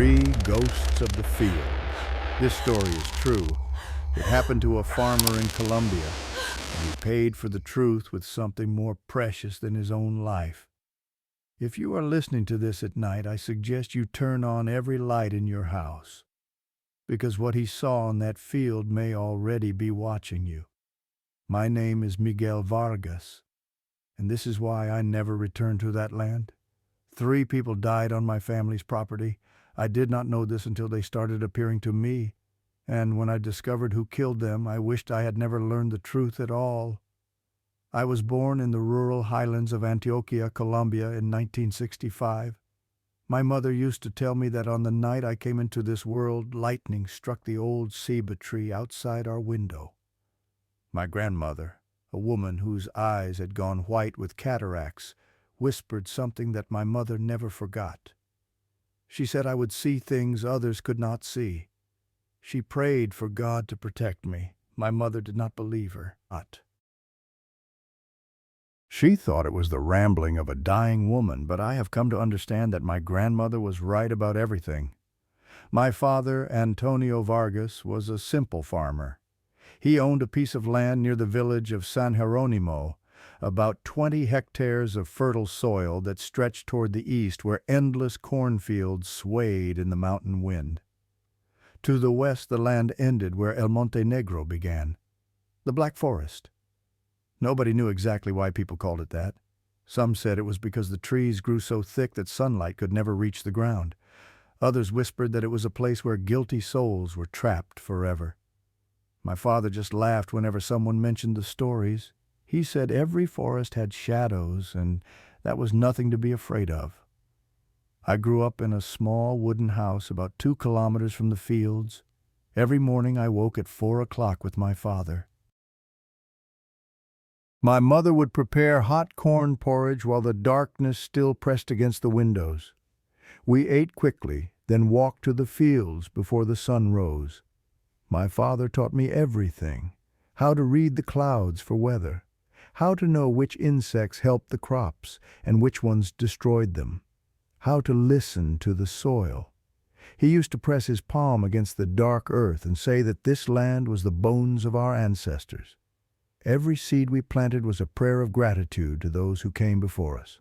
Three Ghosts of the Fields. This story is true. It happened to a farmer in Colombia, and he paid for the truth with something more precious than his own life. If you are listening to this at night, I suggest you turn on every light in your house, because what he saw in that field may already be watching you. My name is Miguel Vargas, and this is why I never returned to that land. 3 people died on my family's property. I did not know this until they started appearing to me, and when I discovered who killed them, I wished I had never learned the truth at all. I was born in the rural highlands of Antioquia, Colombia in 1965. My mother used to tell me that on the night I came into this world, lightning struck the old ceiba tree outside our window. My grandmother, a woman whose eyes had gone white with cataracts, whispered something that my mother never forgot. She said I would see things others could not see. She prayed for God to protect me. My mother did not believe her. She thought it was the rambling of a dying woman, but I have come to understand that my grandmother was right about everything. My father, Antonio Vargas, was a simple farmer. He owned a piece of land near the village of San Jeronimo, about 20 hectares of fertile soil that stretched toward the east where endless cornfields swayed in the mountain wind. To the west the land ended where El Monte Negro began, the Black Forest. Nobody knew exactly why people called it that. Some said it was because the trees grew so thick that sunlight could never reach the ground. Others whispered that it was a place where guilty souls were trapped forever. My father just laughed whenever someone mentioned the stories. He said every forest had shadows, and that was nothing to be afraid of. I grew up in a small wooden house about 2 kilometers from the fields. Every morning I woke at 4 o'clock with my father. My mother would prepare hot corn porridge while the darkness still pressed against the windows. We ate quickly, then walked to the fields before the sun rose. My father taught me everything: how to read the clouds for weather, how to know which insects helped the crops and which ones destroyed them, how to listen to the soil. He used to press his palm against the dark earth and say that this land was the bones of our ancestors. Every seed we planted was a prayer of gratitude to those who came before us.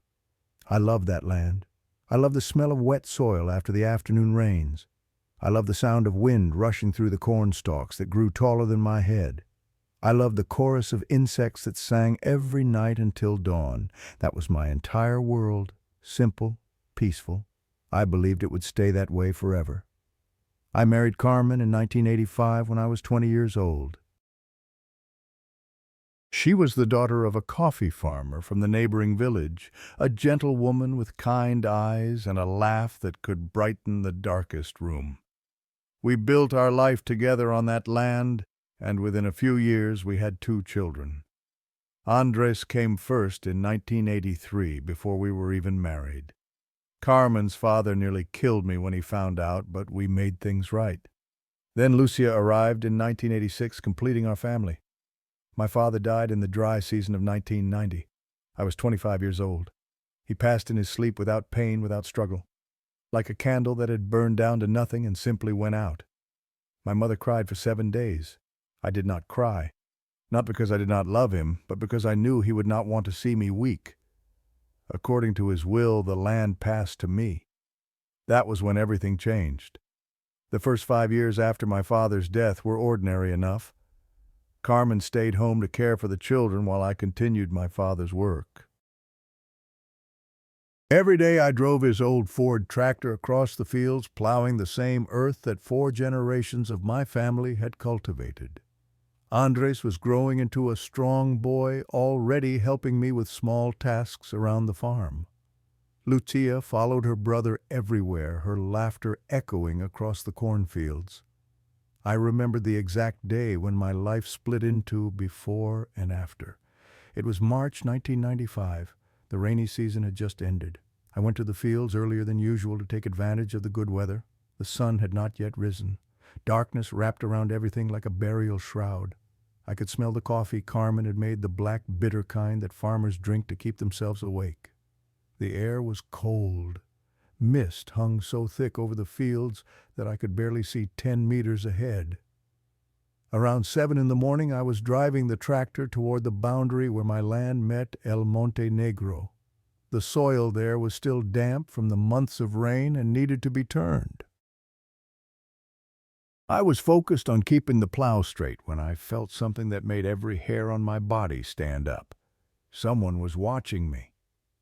I love that land. I love the smell of wet soil after the afternoon rains. I love the sound of wind rushing through the corn stalks that grew taller than my head. I loved the chorus of insects that sang every night until dawn. That was my entire world, simple, peaceful. I believed it would stay that way forever. I married Carmen in 1985 when I was 20 years old. She was the daughter of a coffee farmer from the neighboring village, a gentle woman with kind eyes and a laugh that could brighten the darkest room. We built our life together on that land, and within a few years we had 2 children. Andres came first in 1983, before we were even married. Carmen's father nearly killed me when he found out, but we made things right. Then Lucia arrived in 1986, completing our family. My father died in the dry season of 1990. I was 25 years old. He passed in his sleep without pain, without struggle, like a candle that had burned down to nothing and simply went out. My mother cried for 7 days. I did not cry, not because I did not love him, but because I knew he would not want to see me weak. According to his will, the land passed to me. That was when everything changed. The first 5 years after my father's death were ordinary enough. Carmen stayed home to care for the children while I continued my father's work. Every day I drove his old Ford tractor across the fields, plowing the same earth that 4 generations of my family had cultivated. Andres was growing into a strong boy, already helping me with small tasks around the farm. Lucia followed her brother everywhere, her laughter echoing across the cornfields. I remembered the exact day when my life split into before and after. It was March 1995. The rainy season had just ended. I went to the fields earlier than usual to take advantage of the good weather. The sun had not yet risen. Darkness wrapped around everything like a burial shroud. I could smell the coffee Carmen had made, the black, bitter kind that farmers drink to keep themselves awake. The air was cold. Mist hung so thick over the fields that I could barely see 10 meters ahead. Around 7 in the morning, I was driving the tractor toward the boundary where my land met El Monte Negro. The soil there was still damp from the months of rain and needed to be turned. I was focused on keeping the plow straight when I felt something that made every hair on my body stand up. Someone was watching me.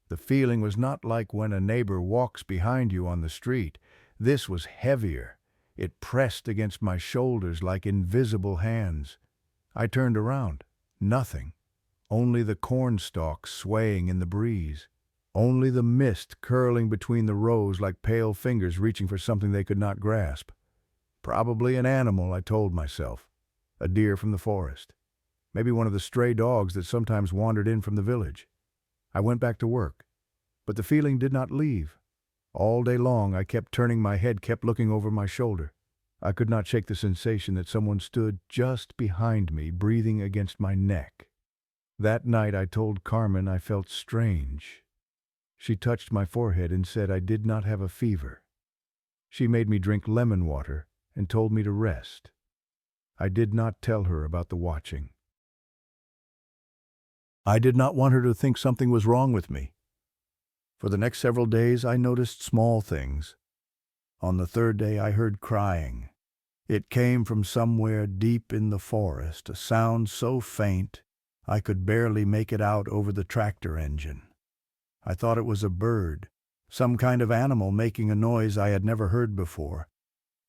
The feeling was not like when a neighbor walks behind you on the street. This was heavier. It pressed against my shoulders like invisible hands. I turned around. Nothing. Only the cornstalks swaying in the breeze. Only the mist curling between the rows like pale fingers reaching for something they could not grasp. Probably an animal, I told myself. A deer from the forest. Maybe one of the stray dogs that sometimes wandered in from the village. I went back to work. But the feeling did not leave. All day long I kept turning my head, kept looking over my shoulder. I could not shake the sensation that someone stood just behind me, breathing against my neck. That night I told Carmen I felt strange. She touched my forehead and said I did not have a fever. She made me drink lemon water and told me to rest. I did not tell her about the watching. I did not want her to think something was wrong with me. For the next several days I noticed small things. On the third day I heard crying. It came from somewhere deep in the forest, a sound so faint I could barely make it out over the tractor engine. I thought it was a bird, some kind of animal making a noise I had never heard before.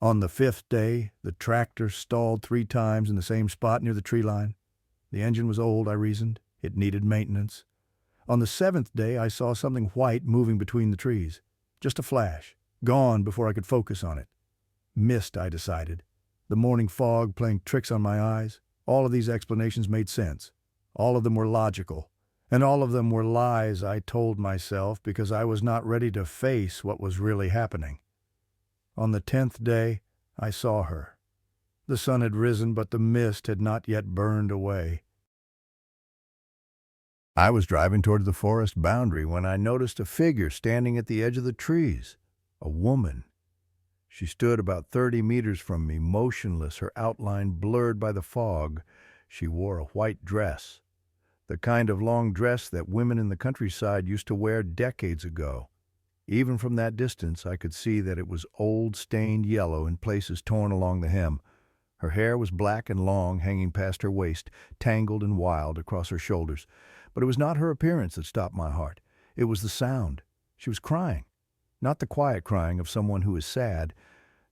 On the fifth day, the tractor stalled 3 times in the same spot near the tree line. The engine was old, I reasoned. It needed maintenance. On the 7th day, I saw something white moving between the trees. Just a flash, gone before I could focus on it. Mist, I decided. The morning fog playing tricks on my eyes. All of these explanations made sense. All of them were logical. And all of them were lies I told myself because I was not ready to face what was really happening. On the 10th day, I saw her. The sun had risen, but the mist had not yet burned away. I was driving toward the forest boundary when I noticed a figure standing at the edge of the trees. A woman. She stood about 30 meters from me, motionless, her outline blurred by the fog. She wore a white dress, the kind of long dress that women in the countryside used to wear decades ago. Even from that distance, I could see that it was old, stained yellow, in places torn along the hem. Her hair was black and long, hanging past her waist, tangled and wild across her shoulders. But it was not her appearance that stopped my heart. It was the sound. She was crying. Not the quiet crying of someone who is sad.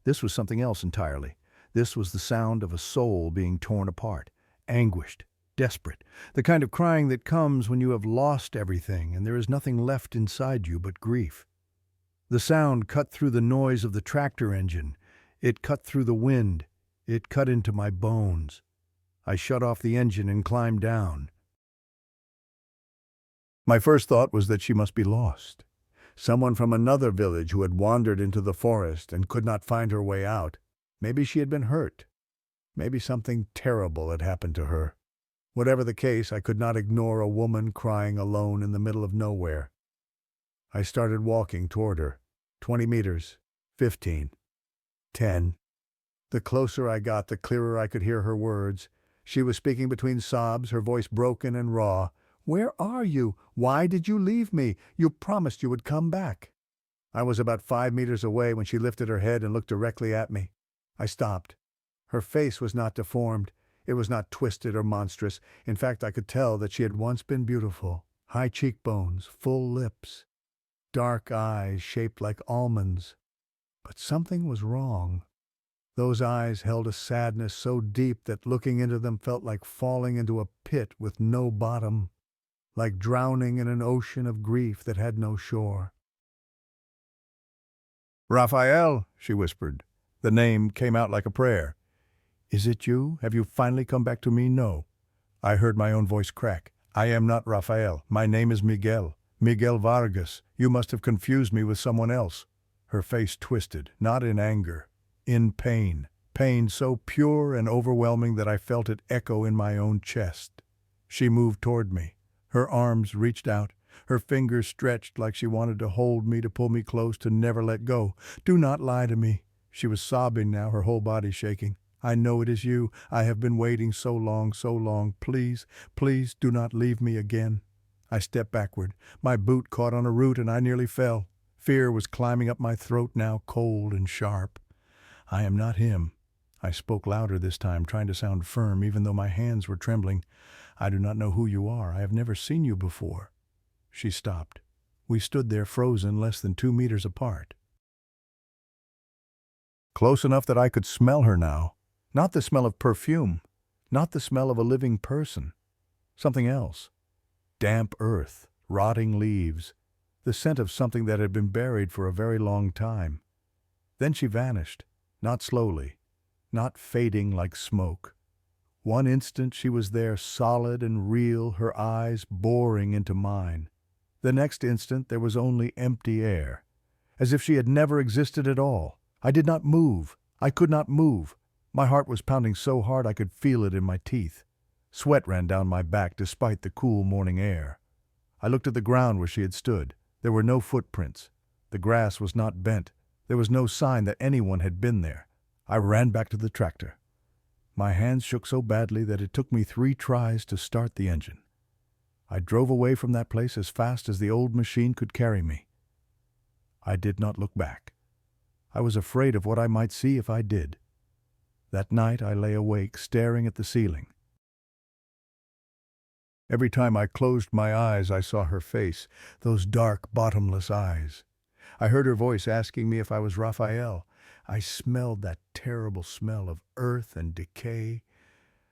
This was something else entirely. This was the sound of a soul being torn apart, anguished, desperate, the kind of crying that comes when you have lost everything and there is nothing left inside you but grief. The sound cut through the noise of the tractor engine. It cut through the wind. It cut into my bones. I shut off the engine and climbed down. My first thought was that she must be lost. Someone from another village who had wandered into the forest and could not find her way out. Maybe she had been hurt. Maybe something terrible had happened to her. Whatever the case, I could not ignore a woman crying alone in the middle of nowhere. I started walking toward her. 20 meters. 15. 10. The closer I got, the clearer I could hear her words. She was speaking between sobs, her voice broken and raw. "Where are you? Why did you leave me? You promised you would come back." I was about 5 meters away when she lifted her head and looked directly at me. I stopped. Her face was not deformed. It was not twisted or monstrous. In fact, I could tell that she had once been beautiful. High cheekbones, full lips, dark eyes shaped like almonds. But something was wrong. Those eyes held a sadness so deep that looking into them felt like falling into a pit with no bottom, like drowning in an ocean of grief that had no shore. "Rafael," she whispered. The name came out like a prayer. "Is it you? Have you finally come back to me?" "No." I heard my own voice crack. "I am not Rafael. My name is Miguel. Miguel Vargas. You must have confused me with someone else." Her face twisted, not in anger, in pain. Pain so pure and overwhelming that I felt it echo in my own chest. She moved toward me. Her arms reached out. Her fingers stretched like she wanted to hold me, to pull me close, to never let go. "Do not lie to me." She was sobbing now, her whole body shaking. "I know it is you. I have been waiting so long, so long. Please, please do not leave me again." I stepped backward. My boot caught on a root and I nearly fell. Fear was climbing up my throat now, cold and sharp. "I am not him." I spoke louder this time, trying to sound firm, even though my hands were trembling. "I do not know who you are. I have never seen you before." She stopped. We stood there frozen, less than 2 meters apart. Close enough that I could smell her now. Not the smell of perfume. Not the smell of a living person. Something else. Damp earth, rotting leaves, the scent of something that had been buried for a very long time. Then she vanished, not slowly, not fading like smoke. One instant she was there, solid and real, her eyes boring into mine. The next instant there was only empty air, as if she had never existed at all. I did not move. I could not move. My heart was pounding so hard I could feel it in my teeth. Sweat ran down my back despite the cool morning air. I looked at the ground where she had stood. There were no footprints. The grass was not bent. There was no sign that anyone had been there. I ran back to the tractor. My hands shook so badly that it took me 3 tries to start the engine. I drove away from that place as fast as the old machine could carry me. I did not look back. I was afraid of what I might see if I did. That night I lay awake, staring at the ceiling. Every time I closed my eyes, I saw her face, those dark, bottomless eyes. I heard her voice asking me if I was Rafael. I smelled that terrible smell of earth and decay.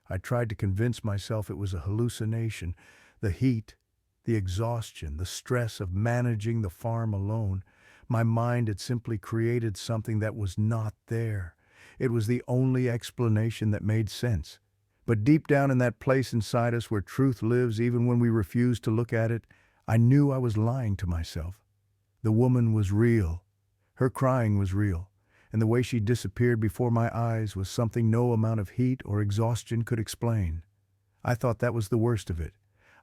I tried to convince myself it was a hallucination. The heat, the exhaustion, the stress of managing the farm alone. My mind had simply created something that was not there. It was the only explanation that made sense. But deep down in that place inside us where truth lives even when we refuse to look at it, I knew I was lying to myself. The woman was real. Her crying was real. And the way she disappeared before my eyes was something no amount of heat or exhaustion could explain. I thought that was the worst of it.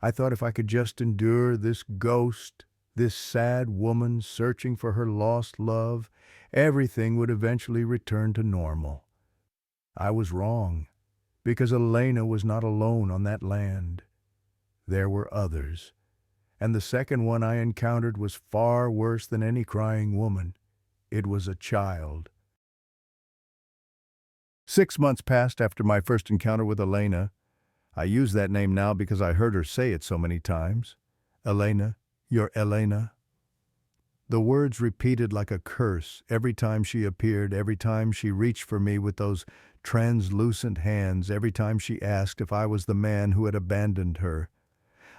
I thought if I could just endure this ghost, this sad woman searching for her lost love, everything would eventually return to normal. I was wrong, because Elena was not alone on that land. There were others. And the second one I encountered was far worse than any crying woman. It was a child. 6 months passed after my first encounter with Elena. I use that name now because I heard her say it so many times. Elena, you're Elena. The words repeated like a curse every time she appeared, every time she reached for me with those translucent hands, every time she asked if I was the man who had abandoned her.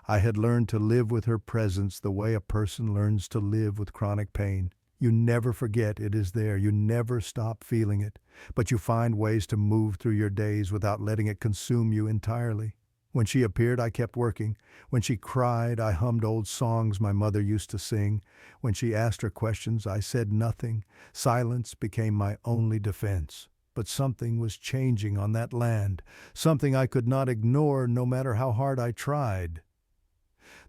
I had learned to live with her presence the way a person learns to live with chronic pain. You never forget it is there. You never stop feeling it. But you find ways to move through your days without letting it consume you entirely. When she appeared, I kept working. When she cried, I hummed old songs my mother used to sing. When she asked her questions, I said nothing. Silence became my only defense. But something was changing on that land, something I could not ignore no matter how hard I tried.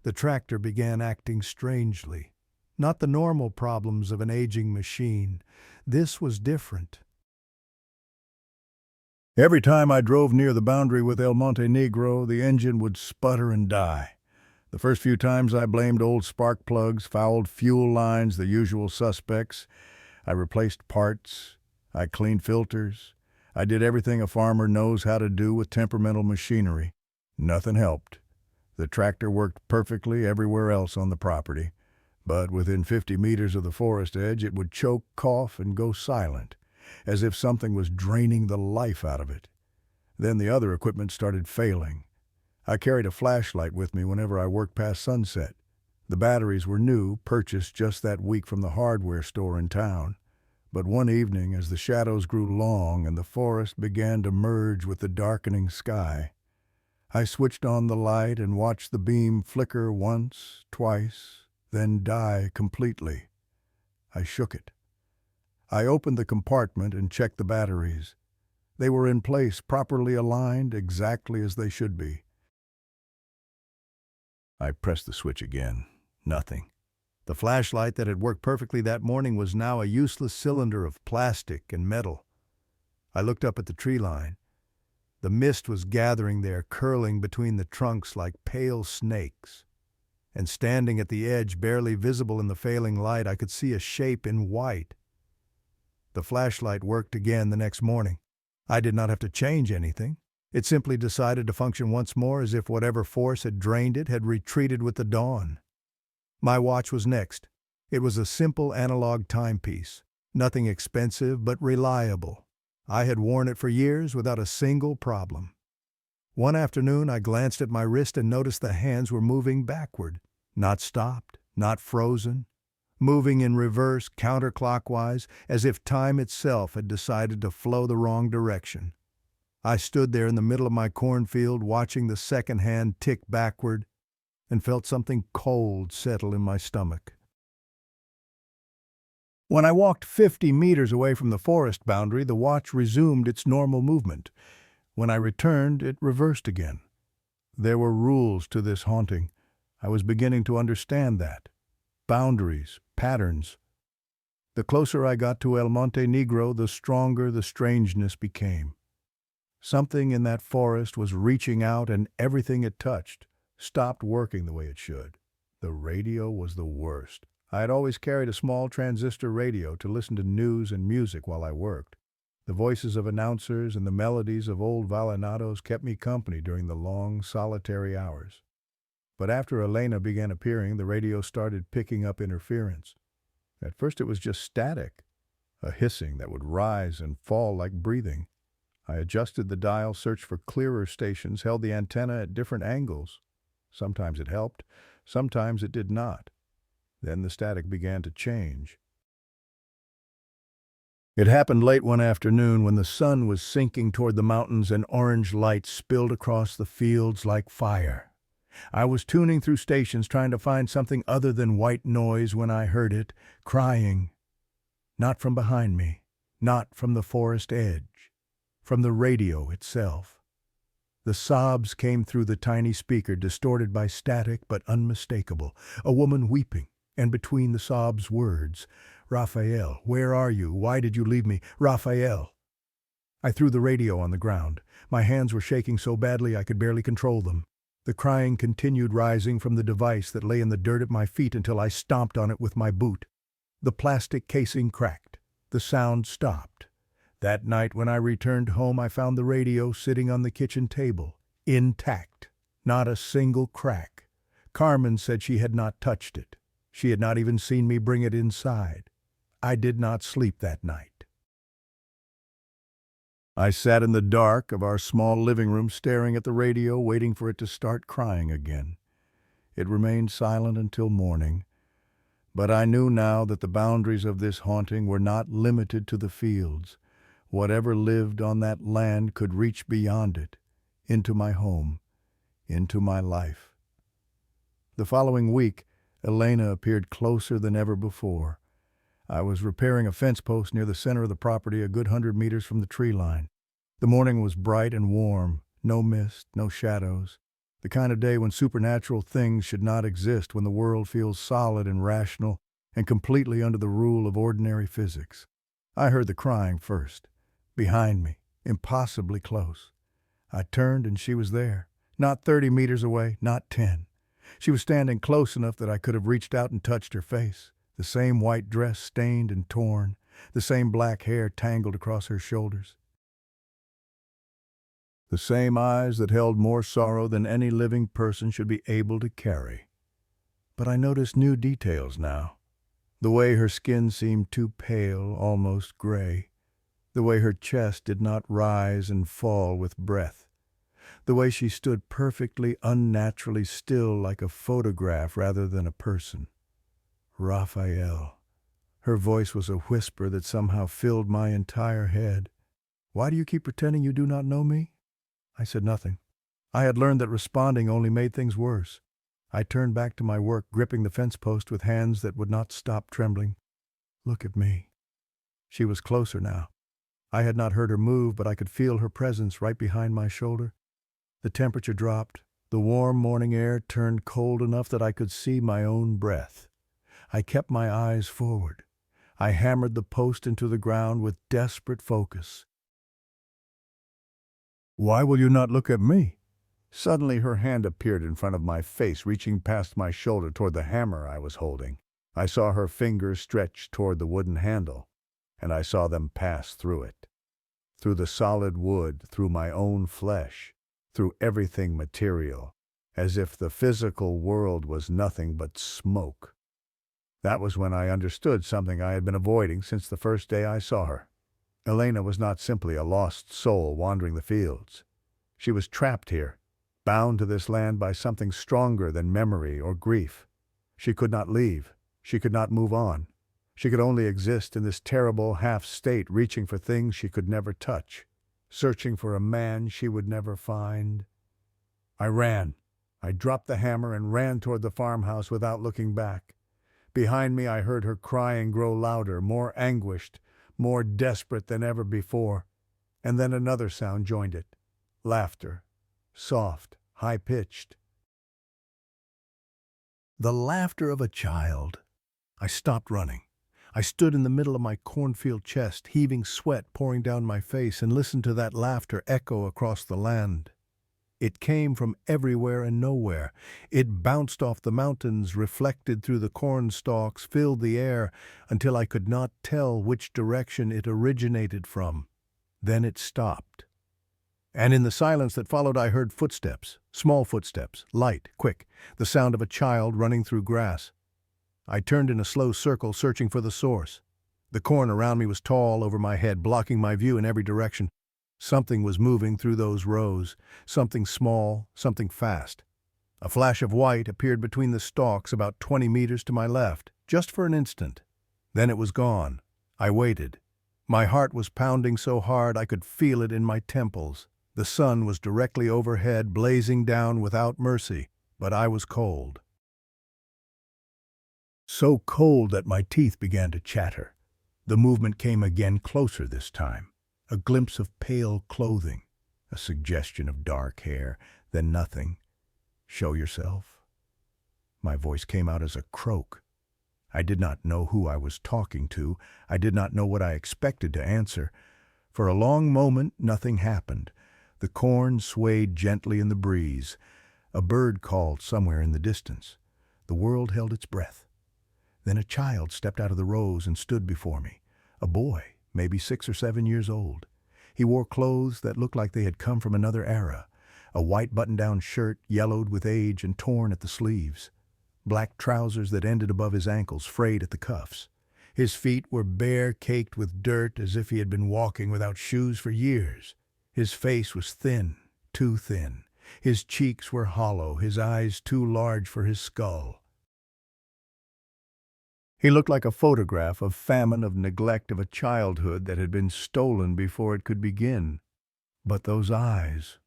The tractor began acting strangely. Not the normal problems of an aging machine. This was different. Every time I drove near the boundary with El Monte Negro, the engine would sputter and die. The first few times I blamed old spark plugs, fouled fuel lines, the usual suspects. I replaced parts. I cleaned filters. I did everything a farmer knows how to do with temperamental machinery. Nothing helped. The tractor worked perfectly everywhere else on the property. But within 50 meters of the forest edge, it would choke, cough, and go silent, as if something was draining the life out of it. Then the other equipment started failing. I carried a flashlight with me whenever I worked past sunset. The batteries were new, purchased just that week from the hardware store in town. But one evening, as the shadows grew long and the forest began to merge with the darkening sky, I switched on the light and watched the beam flicker once, twice, then die completely. I shook it. I opened the compartment and checked the batteries. They were in place, properly aligned, exactly as they should be. I pressed the switch again. Nothing. The flashlight that had worked perfectly that morning was now a useless cylinder of plastic and metal. I looked up at the tree line. The mist was gathering there, curling between the trunks like pale snakes. And standing at the edge, barely visible in the failing light, I could see a shape in white. The flashlight worked again the next morning. I did not have to change anything. It simply decided to function once more as if whatever force had drained it had retreated with the dawn. My watch was next. It was a simple analog timepiece. Nothing expensive, but reliable. I had worn it for years without a single problem. One afternoon, I glanced at my wrist and noticed the hands were moving backward. Not stopped, not frozen. Moving in reverse, counterclockwise, as if time itself had decided to flow the wrong direction. I stood there in the middle of my cornfield, watching the second hand tick backward, and felt something cold settle in my stomach. When I walked 50 meters away from the forest boundary, the watch resumed its normal movement. When I returned, it reversed again. There were rules to this haunting. I was beginning to understand that. Boundaries, patterns. The closer I got to El Monte Negro, the stronger the strangeness became. Something in that forest was reaching out, and everything it touched stopped working the way it should. The radio was the worst. I had always carried a small transistor radio to listen to news and music while I worked. The voices of announcers and the melodies of old vallenados kept me company during the long, solitary hours. But after Elena began appearing, the radio started picking up interference. At first it was just static, a hissing that would rise and fall like breathing. I adjusted the dial, searched for clearer stations, held the antenna at different angles. Sometimes it helped, sometimes it did not. Then the static began to change. It happened late one afternoon when the sun was sinking toward the mountains and orange light spilled across the fields like fire. I was tuning through stations trying to find something other than white noise when I heard it, crying. Not from behind me, not from the forest edge, from the radio itself. The sobs came through the tiny speaker, distorted by static but unmistakable. A woman weeping, and between the sobs words, "Rafael, where are you? Why did you leave me? Rafael!" I threw the radio on the ground. My hands were shaking so badly I could barely control them. The crying continued, rising from the device that lay in the dirt at my feet until I stomped on it with my boot. The plastic casing cracked. The sound stopped. That night when I returned home, I found the radio sitting on the kitchen table, intact, not a single crack. Carmen said she had not touched it. She had not even seen me bring it inside. I did not sleep that night. I sat in the dark of our small living room staring at the radio, waiting for it to start crying again. It remained silent until morning, but I knew now that the boundaries of this haunting were not limited to the fields. Whatever lived on that land could reach beyond it, into my home, into my life. The following week, Elena appeared closer than ever before. I was repairing a fence post near the center of the property, a good 100 meters from the tree line. The morning was bright and warm, no mist, no shadows. The kind of day when supernatural things should not exist, when the world feels solid and rational and completely under the rule of ordinary physics. I heard the crying first, behind me, impossibly close. I turned and she was there, not 30 meters away, not 10. She was standing close enough that I could have reached out and touched her face. The same white dress stained and torn, the same black hair tangled across her shoulders. The same eyes that held more sorrow than any living person should be able to carry. But I noticed new details now. The way her skin seemed too pale, almost gray. The way her chest did not rise and fall with breath. The way she stood perfectly, unnaturally still, like a photograph rather than a person. Rafael. Her voice was a whisper that somehow filled my entire head. "Why do you keep pretending you do not know me?" I said nothing. I had learned that responding only made things worse. I turned back to my work, gripping the fence post with hands that would not stop trembling. "Look at me." She was closer now. I had not heard her move, but I could feel her presence right behind my shoulder. The temperature dropped, The warm morning air turned cold enough that I could see my own breath. I kept my eyes forward. I hammered the post into the ground with desperate focus. "Why will you not look at me?" Suddenly her hand appeared in front of my face, reaching past my shoulder toward the hammer I was holding. I saw her fingers stretch toward the wooden handle, and I saw them pass through it. Through the solid wood, through my own flesh, through everything material, as if the physical world was nothing but smoke. That was when I understood something I had been avoiding since the first day I saw her. Elena was not simply a lost soul wandering the fields. She was trapped here, bound to this land by something stronger than memory or grief. She could not leave. She could not move on. She could only exist in this terrible half-state, reaching for things she could never touch, searching for a man she would never find. I ran. I dropped the hammer and ran toward the farmhouse without looking back. Behind me I heard her crying grow louder, more anguished, more desperate than ever before. And then another sound joined it. Laughter. Soft, high-pitched. The laughter of a child. I stopped running. I stood in the middle of my cornfield chest, heaving sweat pouring down my face, and listened to that laughter echo across the land. It came from everywhere and nowhere. It bounced off the mountains, reflected through the corn stalks, filled the air, until I could not tell which direction it originated from. Then it stopped. And in the silence that followed I heard footsteps, small footsteps, light, quick, the sound of a child running through grass. I turned in a slow circle, searching for the source. The corn around me was tall over my head, blocking my view in every direction. Something was moving through those rows, something small, something fast. A flash of white appeared between the stalks about 20 meters to my left, just for an instant. Then it was gone. I waited. My heart was pounding so hard I could feel it in my temples. The sun was directly overhead, blazing down without mercy, but I was cold. So cold that my teeth began to chatter. The movement came again, closer this time. A glimpse of pale clothing, a suggestion of dark hair, then nothing. "Show yourself." My voice came out as a croak. I did not know who I was talking to. I did not know what I expected to answer. For a long moment, nothing happened. The corn swayed gently in the breeze. A bird called somewhere in the distance. The world held its breath. Then a child stepped out of the rows and stood before me. A boy, maybe 6 or 7 years old. He wore clothes that looked like they had come from another era. A white button-down shirt, yellowed with age and torn at the sleeves. Black trousers that ended above his ankles, frayed at the cuffs. His feet were bare, caked with dirt, as if he had been walking without shoes for years. His face was thin, too thin. His cheeks were hollow, his eyes too large for his skull. He looked like a photograph of famine, of neglect, of a childhood that had been stolen before it could begin. But those eyes,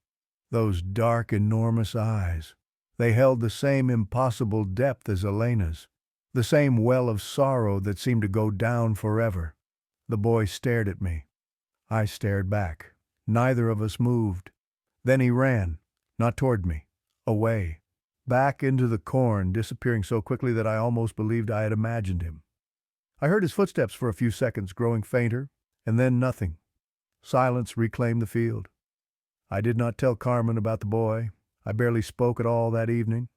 those dark, enormous eyes, they held the same impossible depth as Elena's, the same well of sorrow that seemed to go down forever. The boy stared at me. I stared back. Neither of us moved. Then he ran, not toward me, away. Back into the corn, disappearing so quickly that I almost believed I had imagined him. I heard his footsteps for a few seconds, growing fainter, and then nothing. Silence reclaimed the field. I did not tell Carmen about the boy. I barely spoke at all that evening.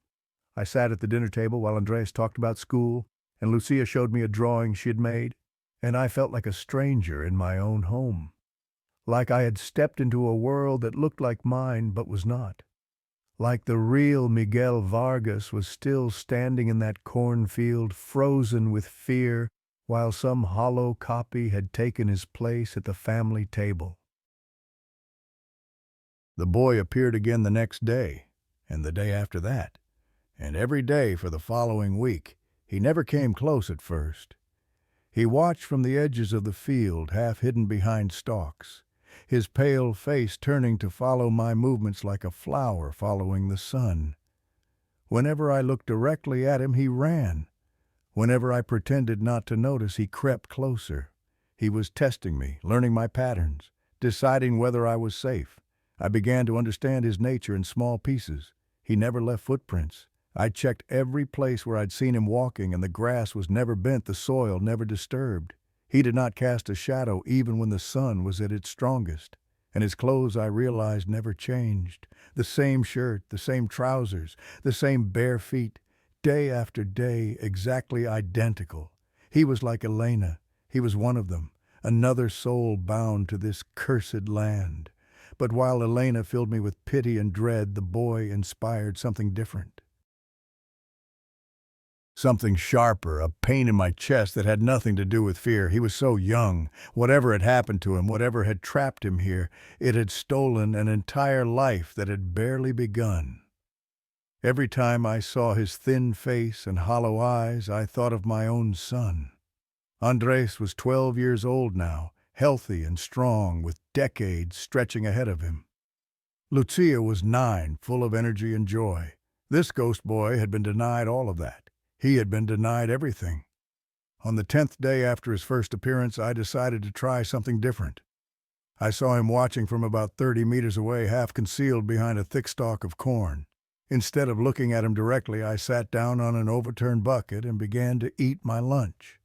I sat at the dinner table while Andres talked about school, and Lucia showed me a drawing she had made, and I felt like a stranger in my own home. Like I had stepped into a world that looked like mine but was not. Like the real Miguel Vargas was still standing in that cornfield, frozen with fear, while some hollow copy had taken his place at the family table. The boy appeared again the next day, and the day after that, and every day for the following week. He never came close at first. He watched from the edges of the field, half hidden behind stalks, his pale face turning to follow my movements like a flower following the sun. Whenever I looked directly at him, he ran. Whenever I pretended not to notice, he crept closer. He was testing me, learning my patterns, deciding whether I was safe. I began to understand his nature in small pieces. He never left footprints. I checked every place where I'd seen him walking, and the grass was never bent, the soil never disturbed. He did not cast a shadow even when the sun was at its strongest. And his clothes, I realized, never changed. The same shirt, the same trousers, the same bare feet, day after day, exactly identical. He was like Elena. He was one of them, another soul bound to this cursed land. But while Elena filled me with pity and dread, the boy inspired something different. Something sharper, a pain in my chest that had nothing to do with fear. He was so young. Whatever had happened to him, whatever had trapped him here, it had stolen an entire life that had barely begun. Every time I saw his thin face and hollow eyes, I thought of my own son. Andres was 12 years old now, healthy and strong, with decades stretching ahead of him. Lucia was 9, full of energy and joy. This ghost boy had been denied all of that. He had been denied everything. On the 10th day after his first appearance, I decided to try something different. I saw him watching from about 30 meters away, half concealed behind a thick stalk of corn. Instead of looking at him directly, I sat down on an overturned bucket and began to eat my lunch.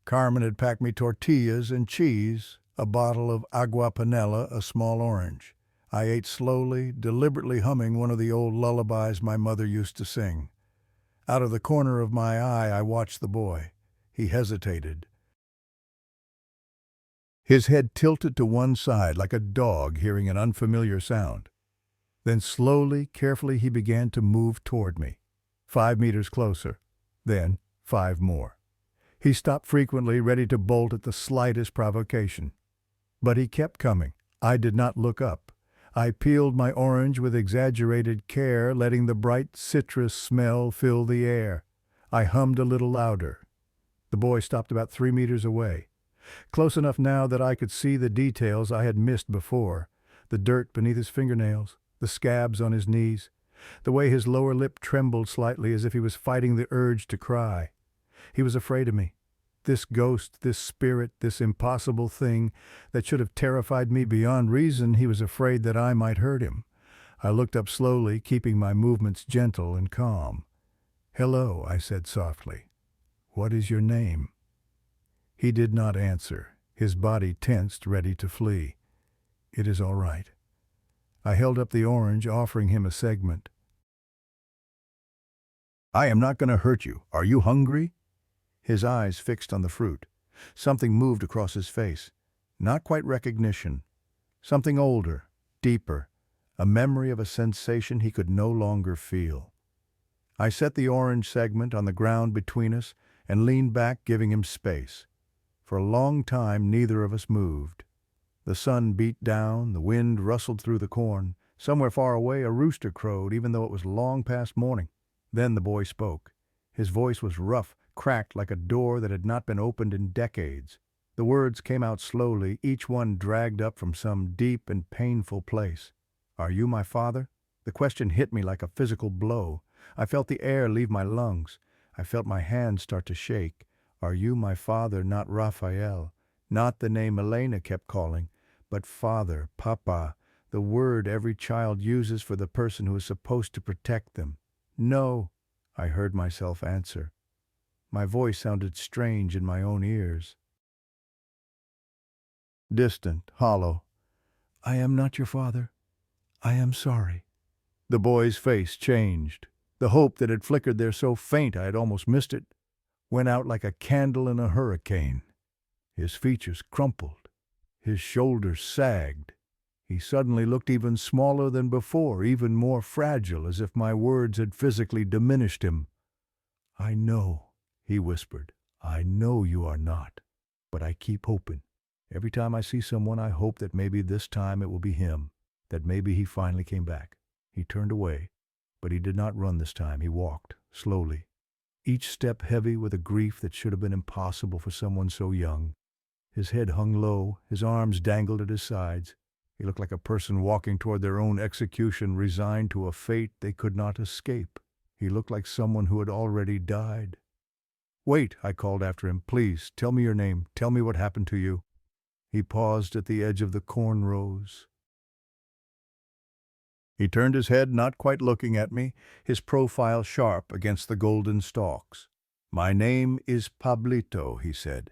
Carmen had packed me tortillas and cheese, a bottle of agua panela, a small orange. I ate slowly, deliberately humming one of the old lullabies my mother used to sing. Out of the corner of my eye, I watched the boy. He hesitated. His head tilted to one side like a dog hearing an unfamiliar sound. Then slowly, carefully, he began to move toward me. 5 meters closer. Then 5 more. He stopped frequently, ready to bolt at the slightest provocation. But he kept coming. I did not look up. I peeled my orange with exaggerated care, letting the bright citrus smell fill the air. I hummed a little louder. The boy stopped about 3 meters away, close enough now that I could see the details I had missed before, the dirt beneath his fingernails, the scabs on his knees, the way his lower lip trembled slightly as if he was fighting the urge to cry. He was afraid of me. This ghost, this spirit, this impossible thing that should have terrified me beyond reason, he was afraid that I might hurt him. I looked up slowly, keeping my movements gentle and calm. "Hello," I said softly. "What is your name?" He did not answer. His body tensed, ready to flee. "It is all right." I held up the orange, offering him a segment. "I am not going to hurt you. Are you hungry?" His eyes fixed on the fruit. Something moved across his face. Not quite recognition. Something older, deeper, a memory of a sensation he could no longer feel. I set the orange segment on the ground between us and leaned back, giving him space. For a long time, neither of us moved. The sun beat down, the wind rustled through the corn. Somewhere far away, a rooster crowed, even though it was long past morning. Then the boy spoke. His voice was rough, cracked like a door that had not been opened in decades. The words came out slowly, each one dragged up from some deep and painful place. "Are you my father?" The question hit me like a physical blow. I felt the air leave my lungs. I felt my hands start to shake. "Are you my father, not Rafael?" Not the name Elena kept calling, but father, papa, the word every child uses for the person who is supposed to protect them. "No," I heard myself answer. My voice sounded strange in my own ears. Distant, hollow. "I am not your father. I am sorry." The boy's face changed. The hope that had flickered there so faint I had almost missed it went out like a candle in a hurricane. His features crumpled. His shoulders sagged. He suddenly looked even smaller than before, even more fragile, as if my words had physically diminished him. "I know," he whispered. "I know you are not, but I keep hoping. Every time I see someone, I hope that maybe this time it will be him, that maybe he finally came back." He turned away, but he did not run this time. He walked, slowly, each step heavy with a grief that should have been impossible for someone so young. His head hung low, his arms dangled at his sides. He looked like a person walking toward their own execution, resigned to a fate they could not escape. He looked like someone who had already died. "Wait," I called after him. "Please, tell me your name. Tell me what happened to you." He paused at the edge of the corn rows. He turned his head, not quite looking at me, his profile sharp against the golden stalks. "My name is Pablito," he said.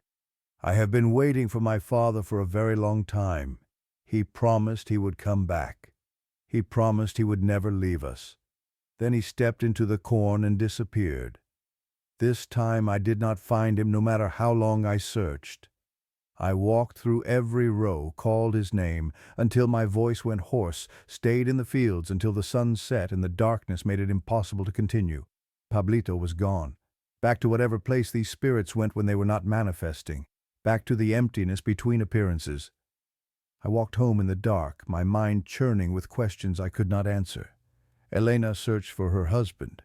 "I have been waiting for my father for a very long time. He promised he would come back. He promised he would never leave us." Then he stepped into the corn and disappeared. This time I did not find him, no matter how long I searched. I walked through every row, called his name, until my voice went hoarse, stayed in the fields until the sun set and the darkness made it impossible to continue. Pablito was gone. Back to whatever place these spirits went when they were not manifesting. Back to the emptiness between appearances. I walked home in the dark, my mind churning with questions I could not answer. Elena searched for her husband.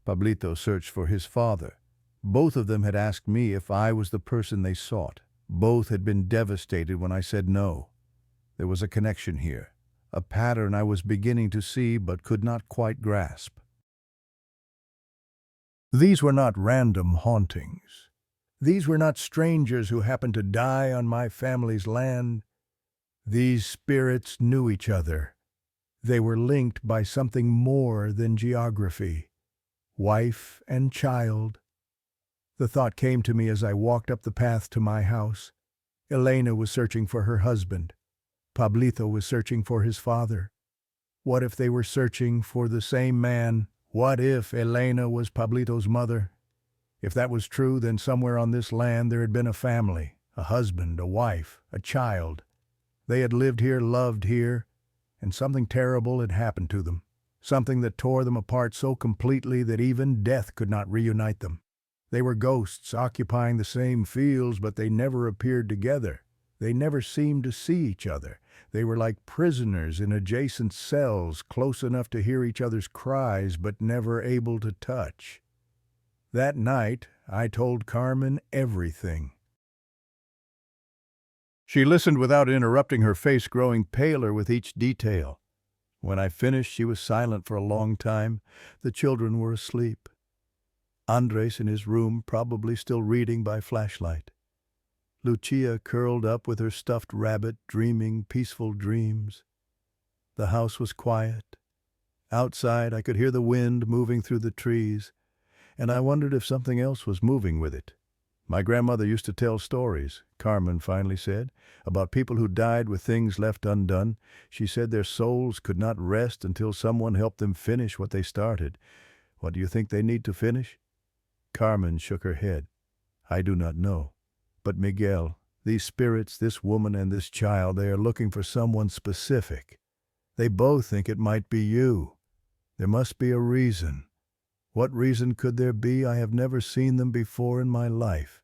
Pablito searched for his father. Both of them had asked me if I was the person they sought. Both had been devastated when I said no. There was a connection here, a pattern I was beginning to see but could not quite grasp. These were not random hauntings. These were not strangers who happened to die on my family's land. These spirits knew each other. They were linked by something more than geography. Wife and child. The thought came to me as I walked up the path to my house. Elena was searching for her husband. Pablito was searching for his father. What if they were searching for the same man? What if Elena was Pablito's mother? If that was true, then somewhere on this land there had been a family, a husband, a wife, a child. They had lived here, loved here, and something terrible had happened to them. Something that tore them apart so completely that even death could not reunite them. They were ghosts occupying the same fields, but they never appeared together. They never seemed to see each other. They were like prisoners in adjacent cells, close enough to hear each other's cries, but never able to touch. That night, I told Carmen everything. She listened without interrupting, her face growing paler with each detail. When I finished, she was silent for a long time. The children were asleep. Andres in his room, probably still reading by flashlight. Lucia curled up with her stuffed rabbit, dreaming peaceful dreams. The house was quiet. Outside, I could hear the wind moving through the trees, and I wondered if something else was moving with it. "My grandmother used to tell stories," Carmen finally said, "about people who died with things left undone. She said their souls could not rest until someone helped them finish what they started. What do you think they need to finish?" Carmen shook her head. "I do not know. But Miguel, these spirits, this woman and this child, they are looking for someone specific. They both think it might be you. There must be a reason. What reason could there be? I have never seen them before in my life."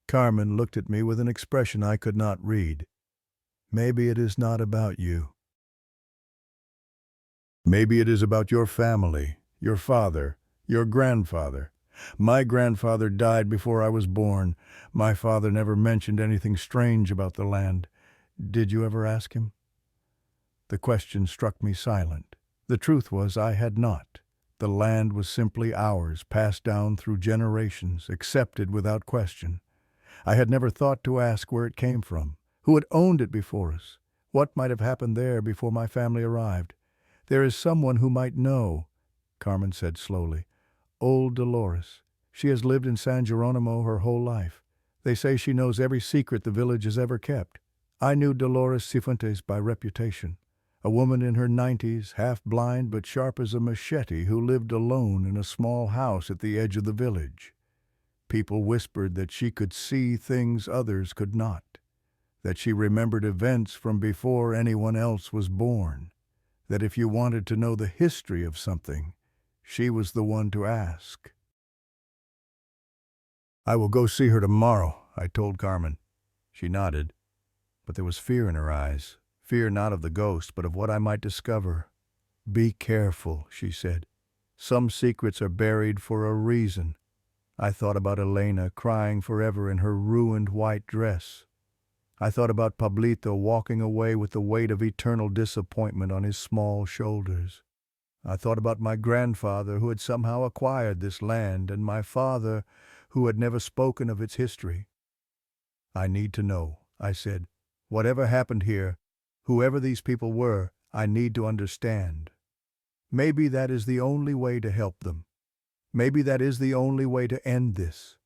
Carmen looked at me with an expression I could not read. "Maybe it is not about you. Maybe it is about your family, your father, your grandfather. My grandfather died before I was born. My father never mentioned anything strange about the land. Did you ever ask him?" The question struck me silent. The truth was I had not. The land was simply ours, passed down through generations, accepted without question. I had never thought to ask where it came from, who had owned it before us, what might have happened there before my family arrived. "There is someone who might know," Carmen said slowly. "Old Dolores. She has lived in San Geronimo her whole life. They say she knows every secret the village has ever kept. I knew Dolores Cifuentes by reputation. A woman in her 90s, half blind but sharp as a machete, who lived alone in a small house at the edge of the village. People whispered that she could see things others could not, that she remembered events from before anyone else was born, that if you wanted to know the history of something, she was the one to ask." "I will go see her tomorrow," I told Carmen. She nodded, but there was fear in her eyes. Fear not of the ghost, but of what I might discover. "Be careful," she said. "Some secrets are buried for a reason." I thought about Elena crying forever in her ruined white dress. I thought about Pablito walking away with the weight of eternal disappointment on his small shoulders. I thought about my grandfather who had somehow acquired this land, and my father who had never spoken of its history. "I need to know," I said. "Whatever happened here, whoever these people were, I need to understand." Maybe that is the only way to help them. Maybe that is the only way to end this.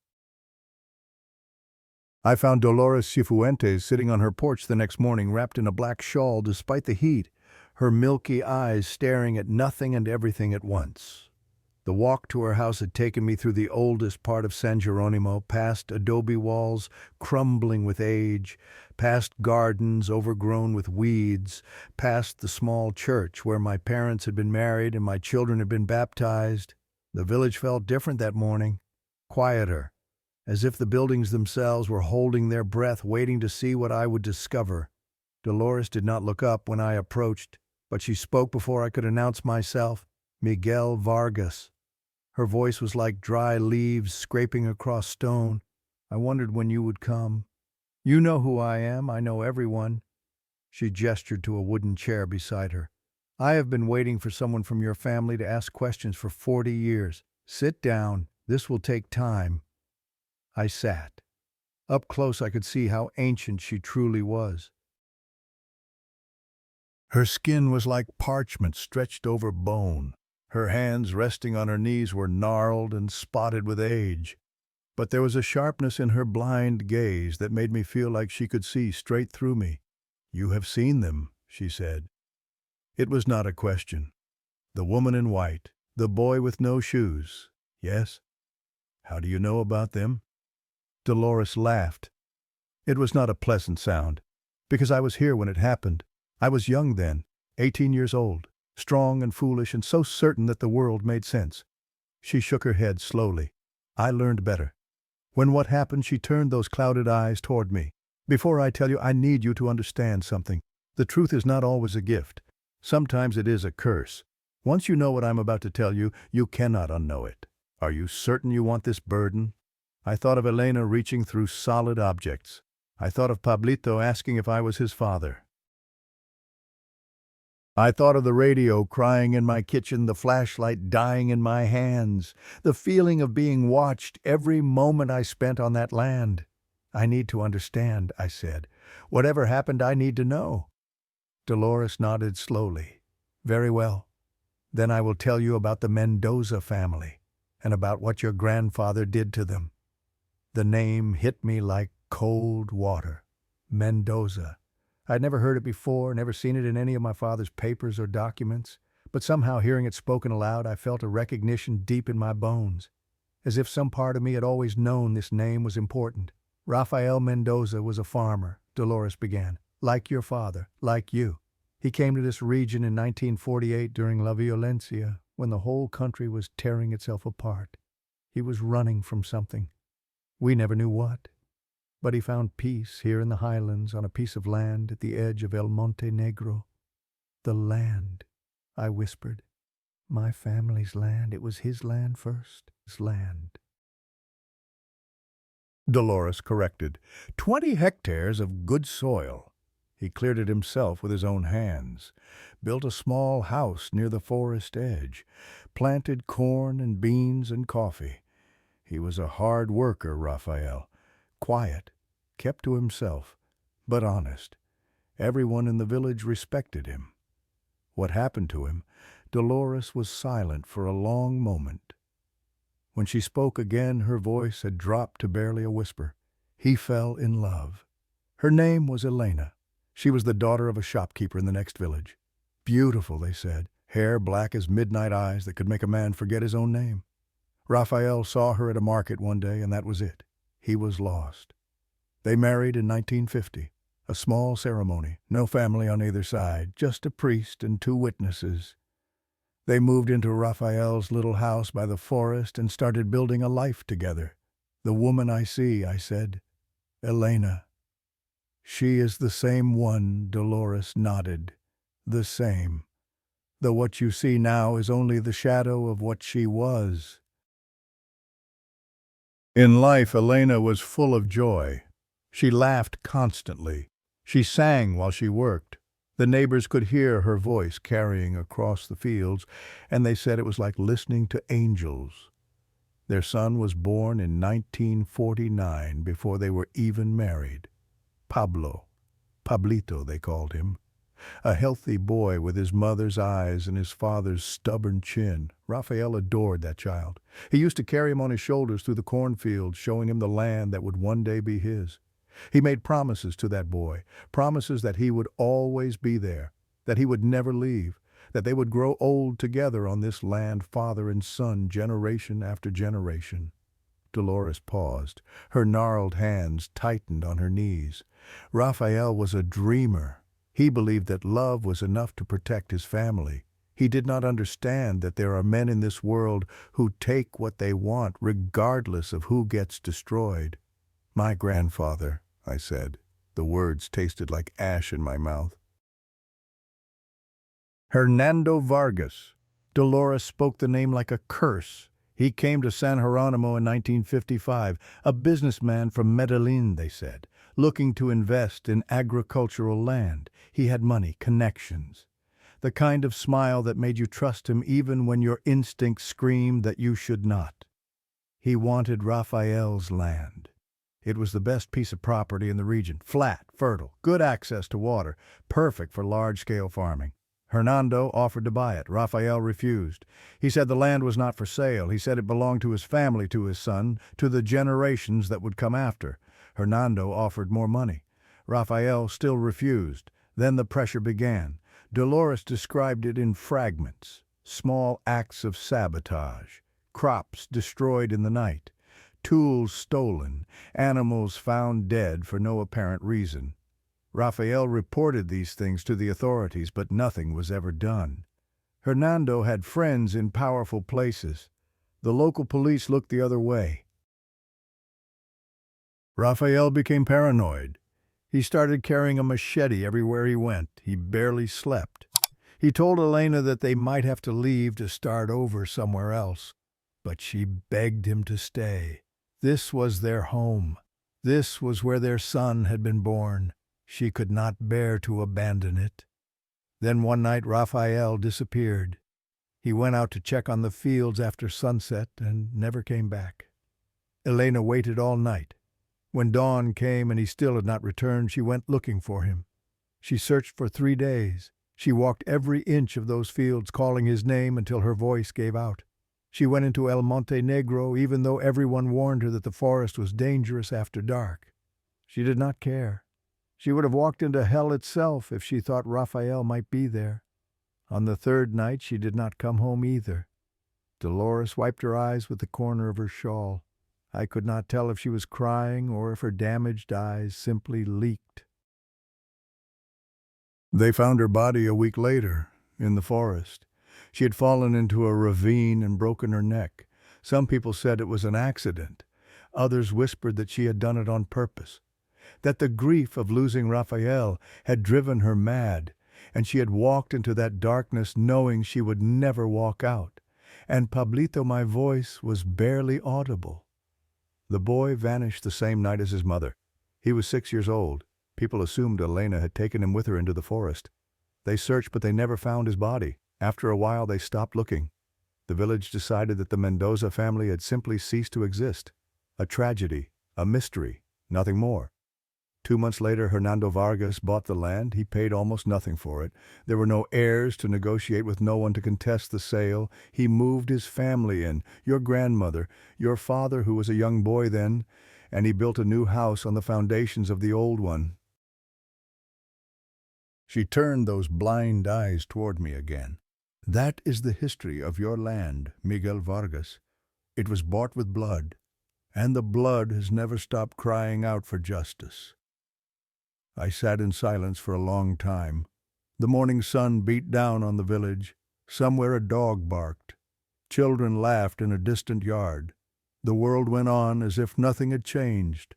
I found Dolores Cifuentes sitting on her porch the next morning wrapped in a black shawl despite the heat, her milky eyes staring at nothing and everything at once. The walk to her house had taken me through the oldest part of San Geronimo, past adobe walls crumbling with age, past gardens overgrown with weeds, past the small church where my parents had been married and my children had been baptized. The village felt different that morning, quieter, as if the buildings themselves were holding their breath, waiting to see what I would discover. Dolores did not look up when I approached, but she spoke before I could announce myself. Miguel Vargas. Her voice was like dry leaves scraping across stone. I wondered when you would come. You know who I am. I know everyone. She gestured to a wooden chair beside her. I have been waiting for someone from your family to ask questions for 40 years. Sit down. This will take time. I sat. Up close I could see how ancient she truly was. Her skin was like parchment stretched over bone. Her hands resting on her knees were gnarled and spotted with age. But there was a sharpness in her blind gaze that made me feel like she could see straight through me. You have seen them, she said. It was not a question. The woman in white, the boy with no shoes. Yes? How do you know about them? Dolores laughed. It was not a pleasant sound, because I was here when it happened. I was young then, 18 years old, strong and foolish and so certain that the world made sense. She shook her head slowly. I learned better. When what happened, she turned those clouded eyes toward me. Before I tell you, I need you to understand something. The truth is not always a gift. Sometimes it is a curse. Once you know what I'm about to tell you, you cannot unknow it. Are you certain you want this burden? I thought of Elena reaching through solid objects. I thought of Pablito asking if I was his father. I thought of the radio crying in my kitchen, the flashlight dying in my hands, the feeling of being watched every moment I spent on that land. I need to understand, I said. Whatever happened, I need to know. Dolores nodded slowly. Very well. Then I will tell you about the Mendoza family and about what your grandfather did to them. The name hit me like cold water. Mendoza. I'd never heard it before, never seen it in any of my father's papers or documents, but somehow hearing it spoken aloud, I felt a recognition deep in my bones, as if some part of me had always known this name was important. Rafael Mendoza was a farmer, Dolores began, like your father, like you. He came to this region in 1948 during La Violencia, when the whole country was tearing itself apart. He was running from something. We never knew what. But he found peace here in the highlands on a piece of land at the edge of El Monte Negro. The land, I whispered. My family's land. It was his land first. His land. Dolores corrected. 20 hectares of good soil. He cleared it himself with his own hands, built a small house near the forest edge, planted corn and beans and coffee. He was a hard worker, Rafael. Quiet, kept to himself, but honest. Everyone in the village respected him. What happened to him? Dolores was silent for a long moment. When she spoke again, her voice had dropped to barely a whisper. He fell in love. Her name was Elena. She was the daughter of a shopkeeper in the next village. Beautiful, they said, hair black as midnight eyes that could make a man forget his own name. Rafael saw her at a market one day, and that was it. He was lost. They married in 1950. A small ceremony, no family on either side, just a priest and 2 witnesses. They moved into Rafael's little house by the forest and started building a life together. The woman I see, I said. Elena. She is the same one, Dolores nodded. The same. Though what you see now is only the shadow of what she was. In life, Elena was full of joy. She laughed constantly. She sang while she worked. The neighbors could hear her voice carrying across the fields, and they said it was like listening to angels. Their son was born in 1949, before they were even married. Pablo. Pablito, they called him. A healthy boy with his mother's eyes and his father's stubborn chin, Rafael adored that child. He used to carry him on his shoulders through the cornfields, showing him the land that would one day be his. He made promises to that boy, promises that he would always be there, that he would never leave, that they would grow old together on this land, father and son, generation after generation. Dolores paused. Her gnarled hands tightened on her knees. Rafael was a dreamer. He believed that love was enough to protect his family. He did not understand that there are men in this world who take what they want regardless of who gets destroyed. "My grandfather," I said. The words tasted like ash in my mouth. Hernando Vargas. Dolores spoke the name like a curse. He came to San Jeronimo in 1955, a businessman from Medellin, they said, looking to invest in agricultural land. He had money, connections. The kind of smile that made you trust him even when your instincts screamed that you should not. He wanted Rafael's land. It was the best piece of property in the region, flat, fertile, good access to water, perfect for large-scale farming. Hernando offered to buy it. Rafael refused. He said the land was not for sale. He said it belonged to his family, to his son, to the generations that would come after. Hernando offered more money. Rafael still refused. Then the pressure began. Dolores described it in fragments, small acts of sabotage, crops destroyed in the night, tools stolen, animals found dead for no apparent reason. Rafael reported these things to the authorities, but nothing was ever done. Hernando had friends in powerful places. The local police looked the other way. Rafael became paranoid. He started carrying a machete everywhere he went. He barely slept. He told Elena that they might have to leave to start over somewhere else, but she begged him to stay. This was their home. This was where their son had been born. She could not bear to abandon it. Then one night Rafael disappeared. He went out to check on the fields after sunset and never came back. Elena waited all night. When dawn came and he still had not returned, she went looking for him. She searched for 3 days. She walked every inch of those fields, calling his name until her voice gave out. She went into El Monte Negro, even though everyone warned her that the forest was dangerous after dark. She did not care. She would have walked into hell itself if she thought Rafael might be there. On the 3rd night she did not come home either. Dolores wiped her eyes with the corner of her shawl. I could not tell if she was crying or if her damaged eyes simply leaked. They found her body a week later, in the forest. She had fallen into a ravine and broken her neck. Some people said it was an accident. Others whispered that she had done it on purpose, that the grief of losing Rafael had driven her mad, and she had walked into that darkness knowing she would never walk out. And Pablito, my voice, was barely audible. The boy vanished the same night as his mother. He was 6 years old. People assumed Elena had taken him with her into the forest. They searched, but they never found his body. After a while, they stopped looking. The village decided that the Mendoza family had simply ceased to exist. A tragedy, a mystery, nothing more. 2 months later, Hernando Vargas bought the land. He paid almost nothing for it. There were no heirs to negotiate with, no one to contest the sale. He moved his family in, your grandmother, your father, who was a young boy then, and he built a new house on the foundations of the old one. She turned those blind eyes toward me again. That is the history of your land, Miguel Vargas. It was bought with blood, and the blood has never stopped crying out for justice. I sat in silence for a long time. The morning sun beat down on the village. Somewhere a dog barked. Children laughed in a distant yard. The world went on as if nothing had changed.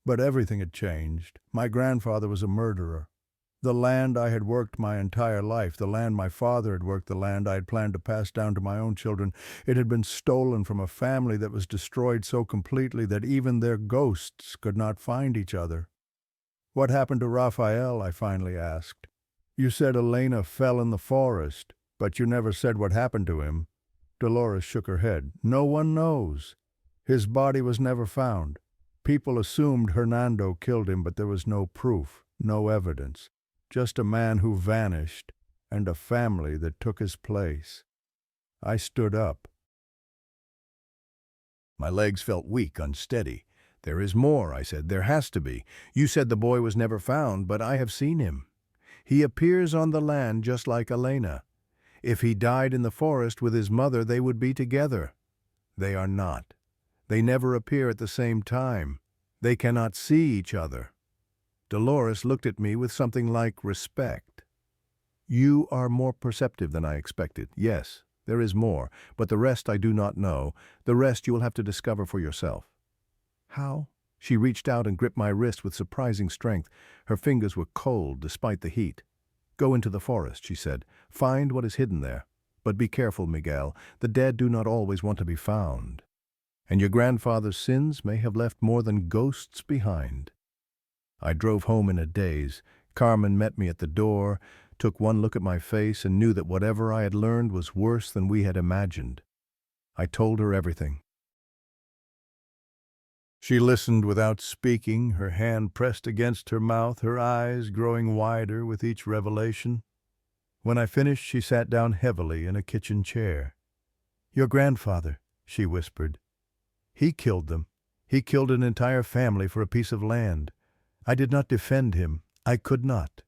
But everything had changed. My grandfather was a murderer. The land I had worked my entire life, the land my father had worked, the land I had planned to pass down to my own children, it had been stolen from a family that was destroyed so completely that even their ghosts could not find each other. What happened to Rafael? I finally asked. You said Elena fell in the forest, but you never said what happened to him. Dolores shook her head. No one knows. His body was never found. People assumed Hernando killed him, but there was no proof, no evidence. just a man who vanished, and a family that took his place. I stood up. My legs felt weak, unsteady. "There is more," I said. "There has to be. You said the boy was never found, but I have seen him. He appears on the land just like Elena. If he died in the forest with his mother, they would be together. They are not. They never appear at the same time. They cannot see each other." Dolores looked at me with something like respect. "You are more perceptive than I expected. Yes, there is more, but the rest I do not know. The rest you will have to discover for yourself." "How?" She reached out and gripped my wrist with surprising strength. Her fingers were cold despite the heat. "Go into the forest," she said. "Find what is hidden there. But be careful, Miguel. The dead do not always want to be found. And your grandfather's sins may have left more than ghosts behind." I drove home in a daze. Carmen met me at the door, took one look at my face, and knew that whatever I had learned was worse than we had imagined. I told her everything. She listened without speaking, her hand pressed against her mouth, her eyes growing wider with each revelation. When I finished, she sat down heavily in a kitchen chair. "Your grandfather," she whispered. "He killed them. He killed an entire family for a piece of land. I did not defend him. I could not.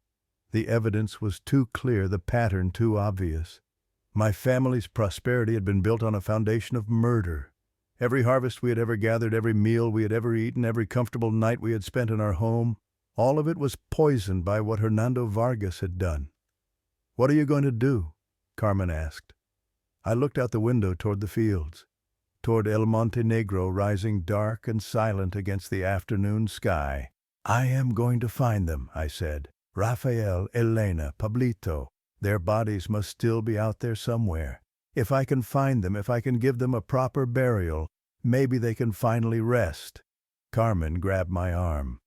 The evidence was too clear, the pattern too obvious. My family's prosperity had been built on a foundation of murder. Every harvest we had ever gathered, every meal we had ever eaten, every comfortable night we had spent in our home, all of it was poisoned by what Hernando Vargas had done." "What are you going to do?" Carmen asked. I looked out the window toward the fields, toward El Monte Negro rising dark and silent against the afternoon sky. "I am going to find them," I said. "Rafael, Elena, Pablito. Their bodies must still be out there somewhere. If I can find them, if I can give them a proper burial, maybe they can finally rest." Carmen grabbed my arm.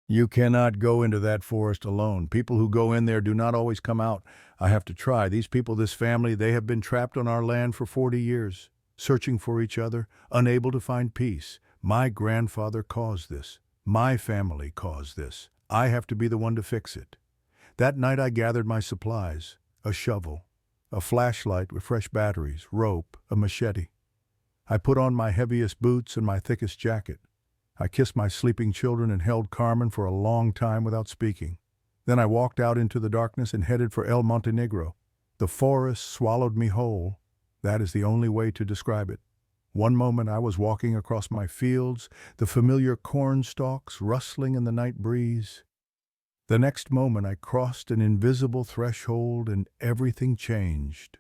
"You cannot go into that forest alone. People who go in there do not always come out. I have to try. These people, this family, they have been trapped on our land for 40 years, searching for each other, unable to find peace. My grandfather caused this. My family caused this. I have to be the one to fix it." That night I gathered my supplies: a shovel, a flashlight with fresh batteries, rope, a machete. I put on my heaviest boots and my thickest jacket. I kissed my sleeping children and held Carmen for a long time without speaking. Then I walked out into the darkness and headed for El Montenegro. The forest swallowed me whole. That is the only way to describe it. One moment I was walking across my fields, the familiar corn stalks rustling in the night breeze. The next moment I crossed an invisible threshold and everything changed.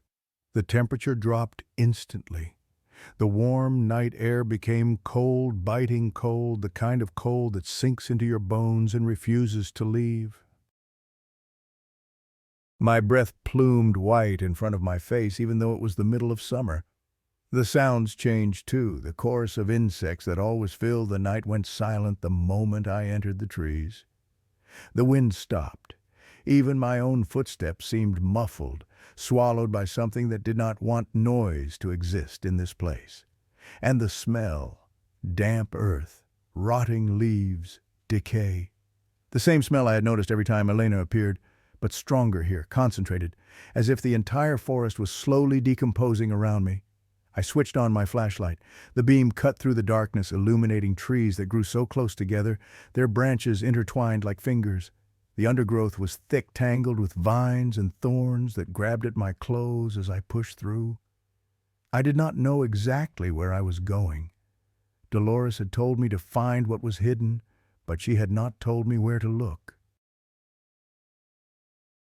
The temperature dropped instantly. The warm night air became cold, biting cold, the kind of cold that sinks into your bones and refuses to leave. My breath plumed white in front of my face, even though it was the middle of summer. The sounds changed too. The chorus of insects that always filled the night went silent the moment I entered the trees. The wind stopped. Even my own footsteps seemed muffled, swallowed by something that did not want noise to exist in this place. And the smell: damp earth, rotting leaves, decay. The same smell I had noticed every time Elena appeared, but stronger here, concentrated, as if the entire forest was slowly decomposing around me. I switched on my flashlight. The beam cut through the darkness, illuminating trees that grew so close together, their branches intertwined like fingers. The undergrowth was thick, tangled with vines and thorns that grabbed at my clothes as I pushed through. I did not know exactly where I was going. Dolores had told me to find what was hidden, but she had not told me where to look.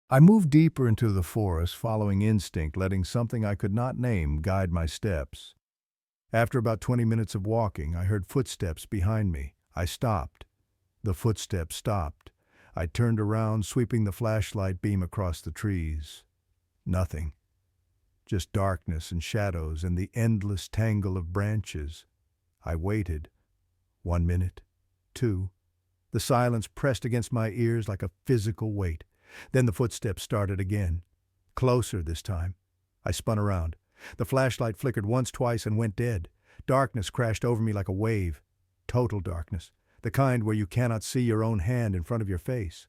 I moved deeper into the forest, following instinct, letting something I could not name guide my steps. After about 20 minutes of walking, I heard footsteps behind me. I stopped. The footsteps stopped. I turned around, sweeping the flashlight beam across the trees. Nothing. Just darkness and shadows and the endless tangle of branches. I waited. 1 minute. 2. The silence pressed against my ears like a physical weight. Then the footsteps started again. Closer this time. I spun around. The flashlight flickered once, twice, and went dead. Darkness crashed over me like a wave. Total darkness. The kind where you cannot see your own hand in front of your face.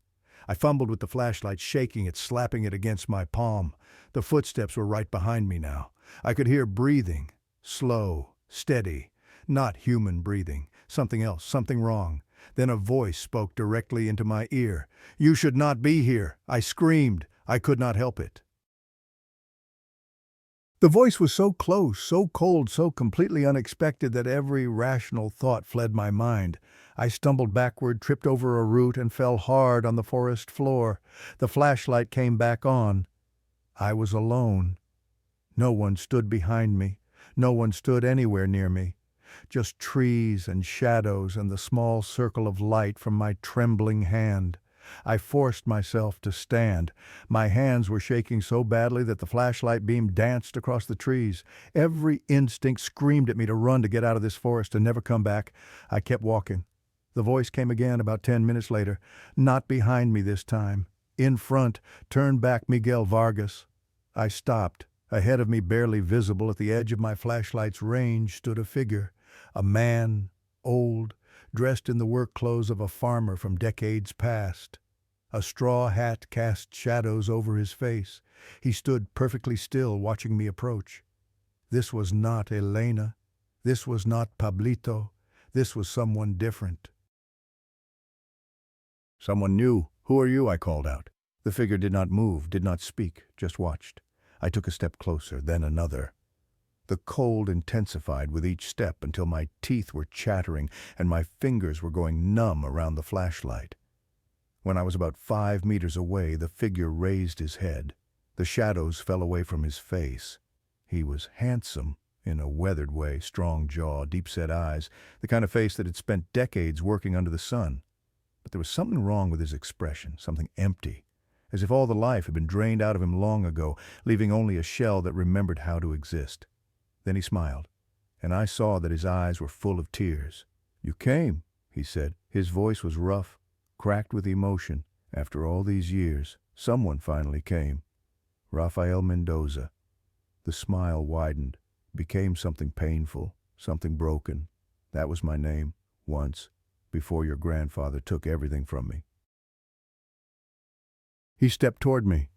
I fumbled with the flashlight, shaking it, slapping it against my palm. The footsteps were right behind me now. I could hear breathing, slow, steady, not human breathing. Something else, something wrong. Then a voice spoke directly into my ear. "You should not be here." I screamed. I could not help it. The voice was so close, so cold, so completely unexpected that every rational thought fled my mind. I stumbled backward, tripped over a root, and fell hard on the forest floor. The flashlight came back on. I was alone. No one stood behind me. No one stood anywhere near me. Just trees and shadows and the small circle of light from my trembling hand. I forced myself to stand. My hands were shaking so badly that the flashlight beam danced across the trees. Every instinct screamed at me to run, to get out of this forest and never come back. I kept walking. The voice came again about 10 minutes later. Not behind me this time. In front, turn back, Miguel Vargas. I stopped. Ahead of me, barely visible at the edge of my flashlight's range, stood a figure. A man, old, dressed in the work clothes of a farmer from decades past. A straw hat cast shadows over his face. He stood perfectly still, watching me approach. This was not Elena. This was not Pablito. This was someone different. "Someone new. Who are you?" I called out. The figure did not move, did not speak, just watched. I took a step closer, then another. The cold intensified with each step until my teeth were chattering and my fingers were going numb around the flashlight. When I was about 5 meters away, the figure raised his head. The shadows fell away from his face. He was handsome, in a weathered way, strong jaw, deep-set eyes, the kind of face that had spent decades working under the sun. But there was something wrong with his expression, something empty, as if all the life had been drained out of him long ago, leaving only a shell that remembered how to exist. Then he smiled, and I saw that his eyes were full of tears. "You came," he said. His voice was rough, cracked with emotion. "After all these years, someone finally came. Rafael Mendoza." The smile widened, became something painful, something broken. "That was my name, once, before your grandfather took everything from me." He stepped toward me.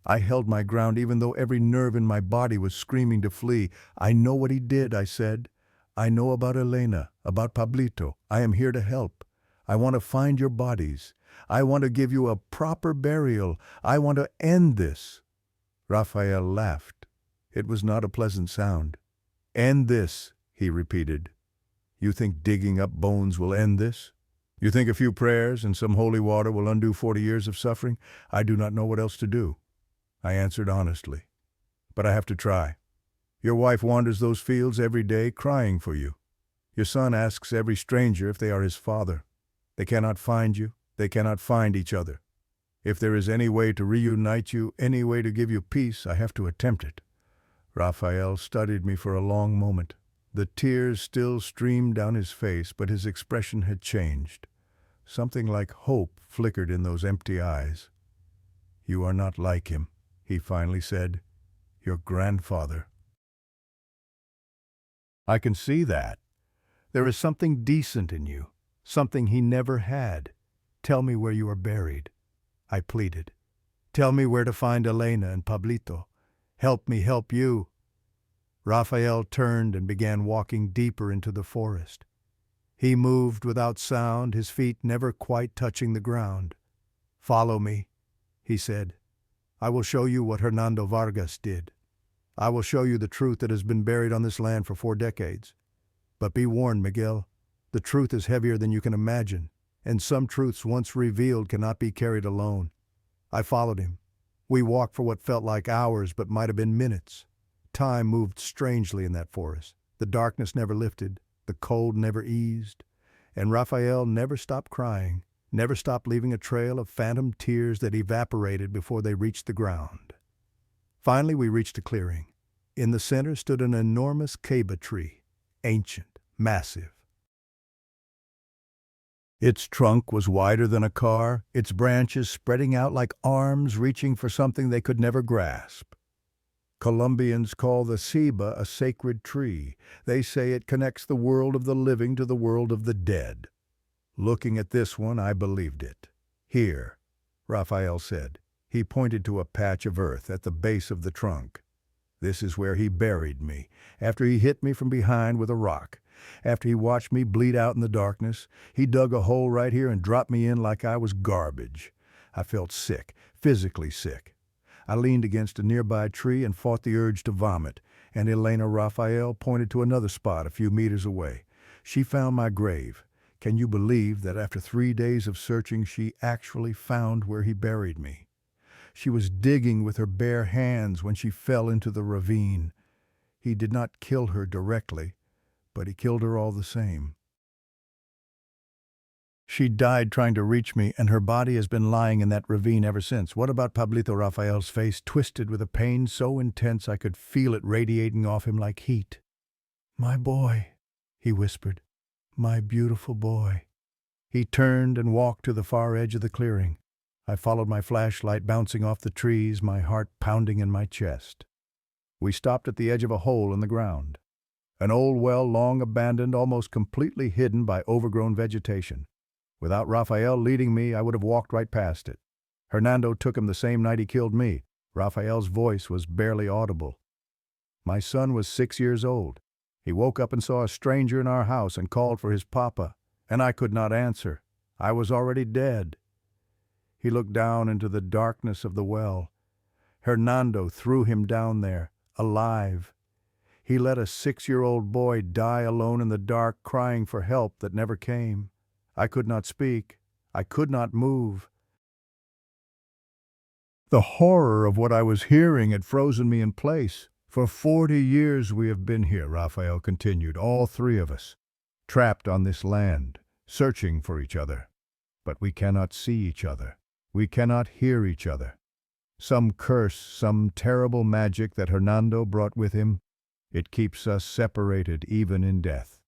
I held my ground even though every nerve in my body was screaming to flee. "I know what he did," I said. "I know about Elena, about Pablito. I am here to help. I want to find your bodies. I want to give you a proper burial. I want to end this." Rafael laughed. It was not a pleasant sound. "End this," he repeated. "You think digging up bones will end this? You think a few prayers and some holy water will undo 40 years of suffering? I do not know what else to do." I answered honestly. "But I have to try. Your wife wanders those fields every day crying for you. Your son asks every stranger if they are his father. They cannot find you. They cannot find each other. If there is any way to reunite you, any way to give you peace, I have to attempt it." Rafael studied me for a long moment. The tears still streamed down his face, but his expression had changed. Something like hope flickered in those empty eyes. "You are not like him," he finally said. "Your grandfather." "I can see that. There is something decent in you, something he never had. Tell me where you are buried," I pleaded. "Tell me where to find Elena and Pablito. Help me help you." Rafael turned and began walking deeper into the forest. He moved without sound, his feet never quite touching the ground. "Follow me," he said. "I will show you what Hernando Vargas did. I will show you the truth that has been buried on this land for 4 decades. But be warned, Miguel, the truth is heavier than you can imagine, and some truths once revealed cannot be carried alone." I followed him. We walked for what felt like hours but might have been minutes. Time moved strangely in that forest. The darkness never lifted, the cold never eased, and Rafael never stopped crying, never stopped leaving a trail of phantom tears that evaporated before they reached the ground. Finally, we reached a clearing. In the center stood an enormous ceiba tree, ancient, massive. Its trunk was wider than a car, its branches spreading out like arms reaching for something they could never grasp. Colombians call the ceiba a sacred tree. They say it connects the world of the living to the world of the dead. Looking at this one, I believed it. Here, Rafael said. He pointed to a patch of earth at the base of the trunk. This is where he buried me, after he hit me from behind with a rock. After he watched me bleed out in the darkness, he dug a hole right here and dropped me in like I was garbage. I felt sick, physically sick. I leaned against a nearby tree and fought the urge to vomit, and Elena Rafael pointed to another spot a few meters away. She found my grave. Can you believe that after 3 days of searching, she actually found where he buried me? She was digging with her bare hands when she fell into the ravine. He did not kill her directly, but he killed her all the same. She died trying to reach me, and her body has been lying in that ravine ever since. What about Pablito Rafael's face, twisted with a pain so intense I could feel it radiating off him like heat? "My boy," he whispered. "My beautiful boy." He turned and walked to the far edge of the clearing. I followed my flashlight bouncing off the trees, my heart pounding in my chest. We stopped at the edge of a hole in the ground. An old well long abandoned, almost completely hidden by overgrown vegetation. Without Rafael leading me, I would have walked right past it. Hernando took him the same night he killed me. Rafael's voice was barely audible. My son was 6 years old. He woke up and saw a stranger in our house and called for his papa, and I could not answer. I was already dead. He looked down into the darkness of the well. Hernando threw him down there, alive. He let a 6-year-old boy die alone in the dark, crying for help that never came. I could not speak. I could not move. The horror of what I was hearing had frozen me in place. For 40 years we have been here, Rafael continued, all 3 of us, trapped on this land, searching for each other. But we cannot see each other. We cannot hear each other. Some curse, some terrible magic that Hernando brought with him, it keeps us separated even in death.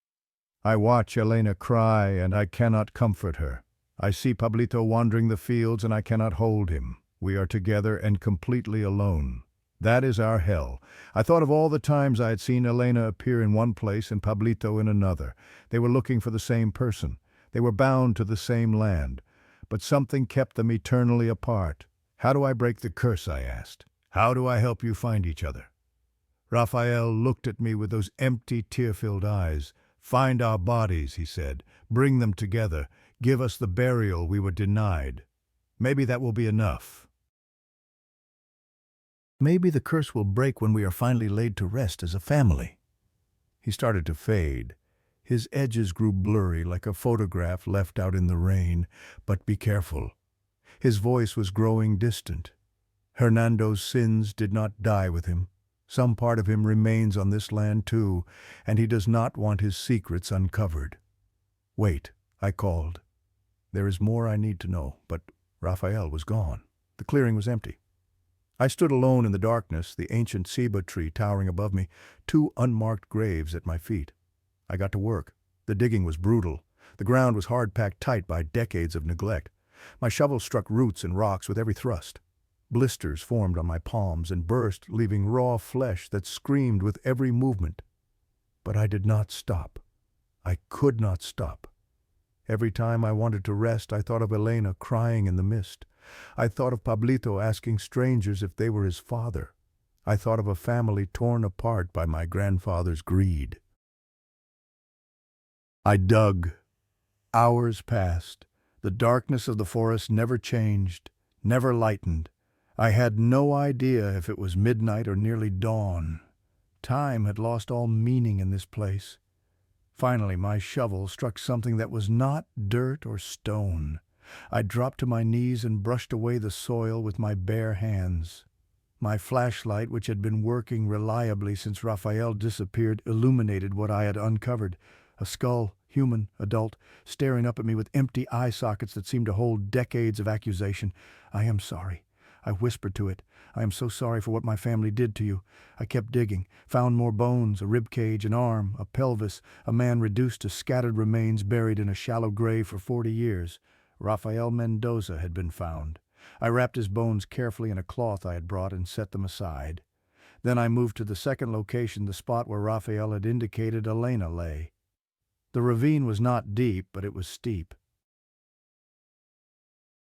I watch Elena cry and I cannot comfort her. I see Pablito wandering the fields and I cannot hold him. We are together and completely alone. That is our hell. I thought of all the times I had seen Elena appear in one place and Pablito in another. They were looking for the same person. They were bound to the same land. But something kept them eternally apart. How do I break the curse, I asked. How do I help you find each other? Rafael looked at me with those empty, tear-filled eyes. Find our bodies, he said. Bring them together. Give us the burial we were denied. Maybe that will be enough. Maybe the curse will break when we are finally laid to rest as a family. He started to fade. His edges grew blurry like a photograph left out in the rain. But be careful. His voice was growing distant. Hernando's sins did not die with him. Some part of him remains on this land too, and he does not want his secrets uncovered. Wait, I called. There is more I need to know, but Rafael was gone. The clearing was empty. I stood alone in the darkness, the ancient ceiba tree towering above me, 2 unmarked graves at my feet. I got to work. The digging was brutal. The ground was hard-packed tight by decades of neglect. My shovel struck roots and rocks with every thrust. Blisters formed on my palms and burst, leaving raw flesh that screamed with every movement. But I did not stop. I could not stop. Every time I wanted to rest, I thought of Elena crying in the mist. I thought of Pablito asking strangers if they were his father. I thought of a family torn apart by my grandfather's greed. I dug. Hours passed. The darkness of the forest never changed, never lightened. I had no idea if it was midnight or nearly dawn. Time had lost all meaning in this place. Finally, my shovel struck something that was not dirt or stone. I dropped to my knees and brushed away the soil with my bare hands. My flashlight, which had been working reliably since Rafael disappeared, illuminated what I had uncovered. A skull, human, adult, staring up at me with empty eye sockets that seemed to hold decades of accusation. "I am sorry," I whispered to it. "I am so sorry for what my family did to you." I kept digging, found more bones, a rib cage, an arm, a pelvis, a man reduced to scattered remains buried in a shallow grave for 40 years. Rafael Mendoza had been found. I wrapped his bones carefully in a cloth I had brought and set them aside. Then I moved to the second location, the spot where Rafael had indicated Elena lay. The ravine was not deep, but it was steep.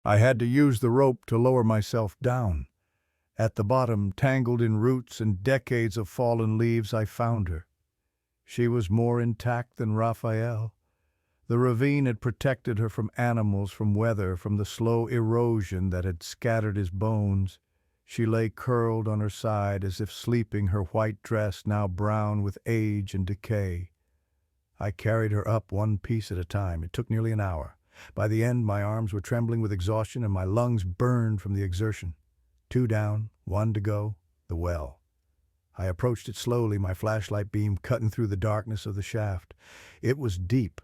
I had to use the rope to lower myself down. At the bottom, tangled in roots and decades of fallen leaves, I found her. She was more intact than Rafael. The ravine had protected her from animals, from weather, from the slow erosion that had scattered his bones. She lay curled on her side as if sleeping, her white dress now brown with age and decay. I carried her up one piece at a time. It took nearly an hour. By the end, my arms were trembling with exhaustion and my lungs burned from the exertion. 2 down, 1 to go, the well. I approached it slowly, my flashlight beam cutting through the darkness of the shaft. It was deep,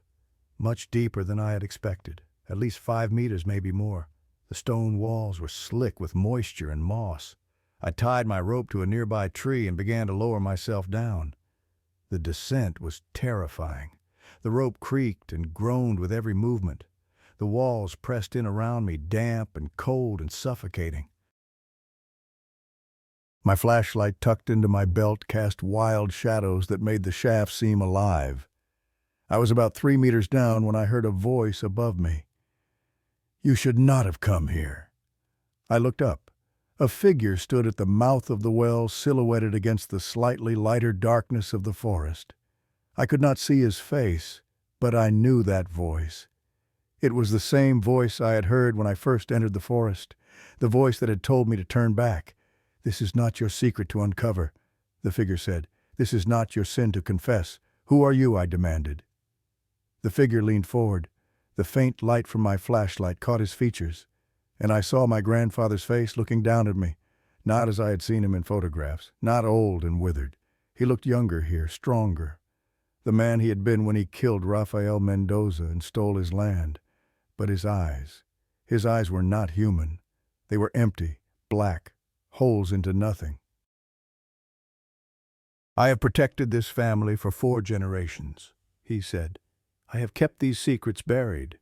much deeper than I had expected, at least 5 meters, maybe more. The stone walls were slick with moisture and moss. I tied my rope to a nearby tree and began to lower myself down. The descent was terrifying. The rope creaked and groaned with every movement. The walls pressed in around me, damp and cold and suffocating. My flashlight tucked into my belt cast wild shadows that made the shaft seem alive. I was about 3 meters down when I heard a voice above me. "You should not have come here." I looked up. A figure stood at the mouth of the well, silhouetted against the slightly lighter darkness of the forest. I could not see his face, but I knew that voice. It was the same voice I had heard when I first entered the forest, the voice that had told me to turn back. "This is not your secret to uncover," the figure said. "This is not your sin to confess. Who are you?" I demanded. The figure leaned forward. The faint light from my flashlight caught his features, and I saw my grandfather's face looking down at me, not as I had seen him in photographs, not old and withered. He looked younger here, stronger. The man he had been when he killed Rafael Mendoza and stole his land. But his eyes were not human. They were empty, black, holes into nothing. "I have protected this family for 4 generations, he said. "I have kept these secrets buried.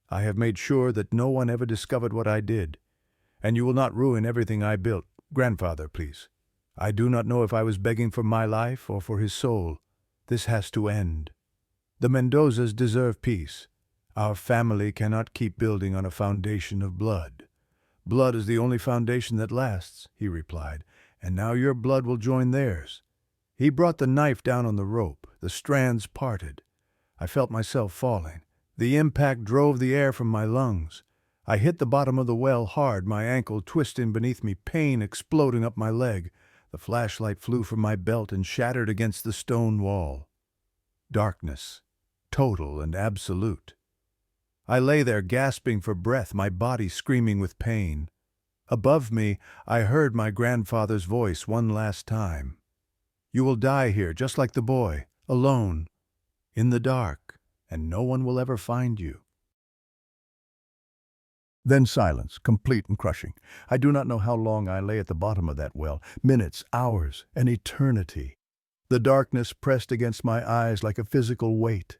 I have made sure that no one ever discovered what I did. And you will not ruin everything I built. Grandfather, please. I do not know if I was begging for my life or for his soul. This has to end. The Mendozas deserve peace. Our family cannot keep building on a foundation of blood. Blood is the only foundation that lasts," he replied, "and now your blood will join theirs." He brought the knife down on the rope. The strands parted. I felt myself falling. The impact drove the air from my lungs. I hit the bottom of the well hard, my ankle twisting beneath me, pain exploding up my leg. The flashlight flew from my belt and shattered against the stone wall. Darkness, total and absolute. I lay there gasping for breath, my body screaming with pain. Above me, I heard my grandfather's voice one last time. "You will die here, just like the boy, alone, in the dark, and no one will ever find you." Then silence, complete and crushing. I do not know how long I lay at the bottom of that well. Minutes, hours, an eternity. The darkness pressed against my eyes like a physical weight.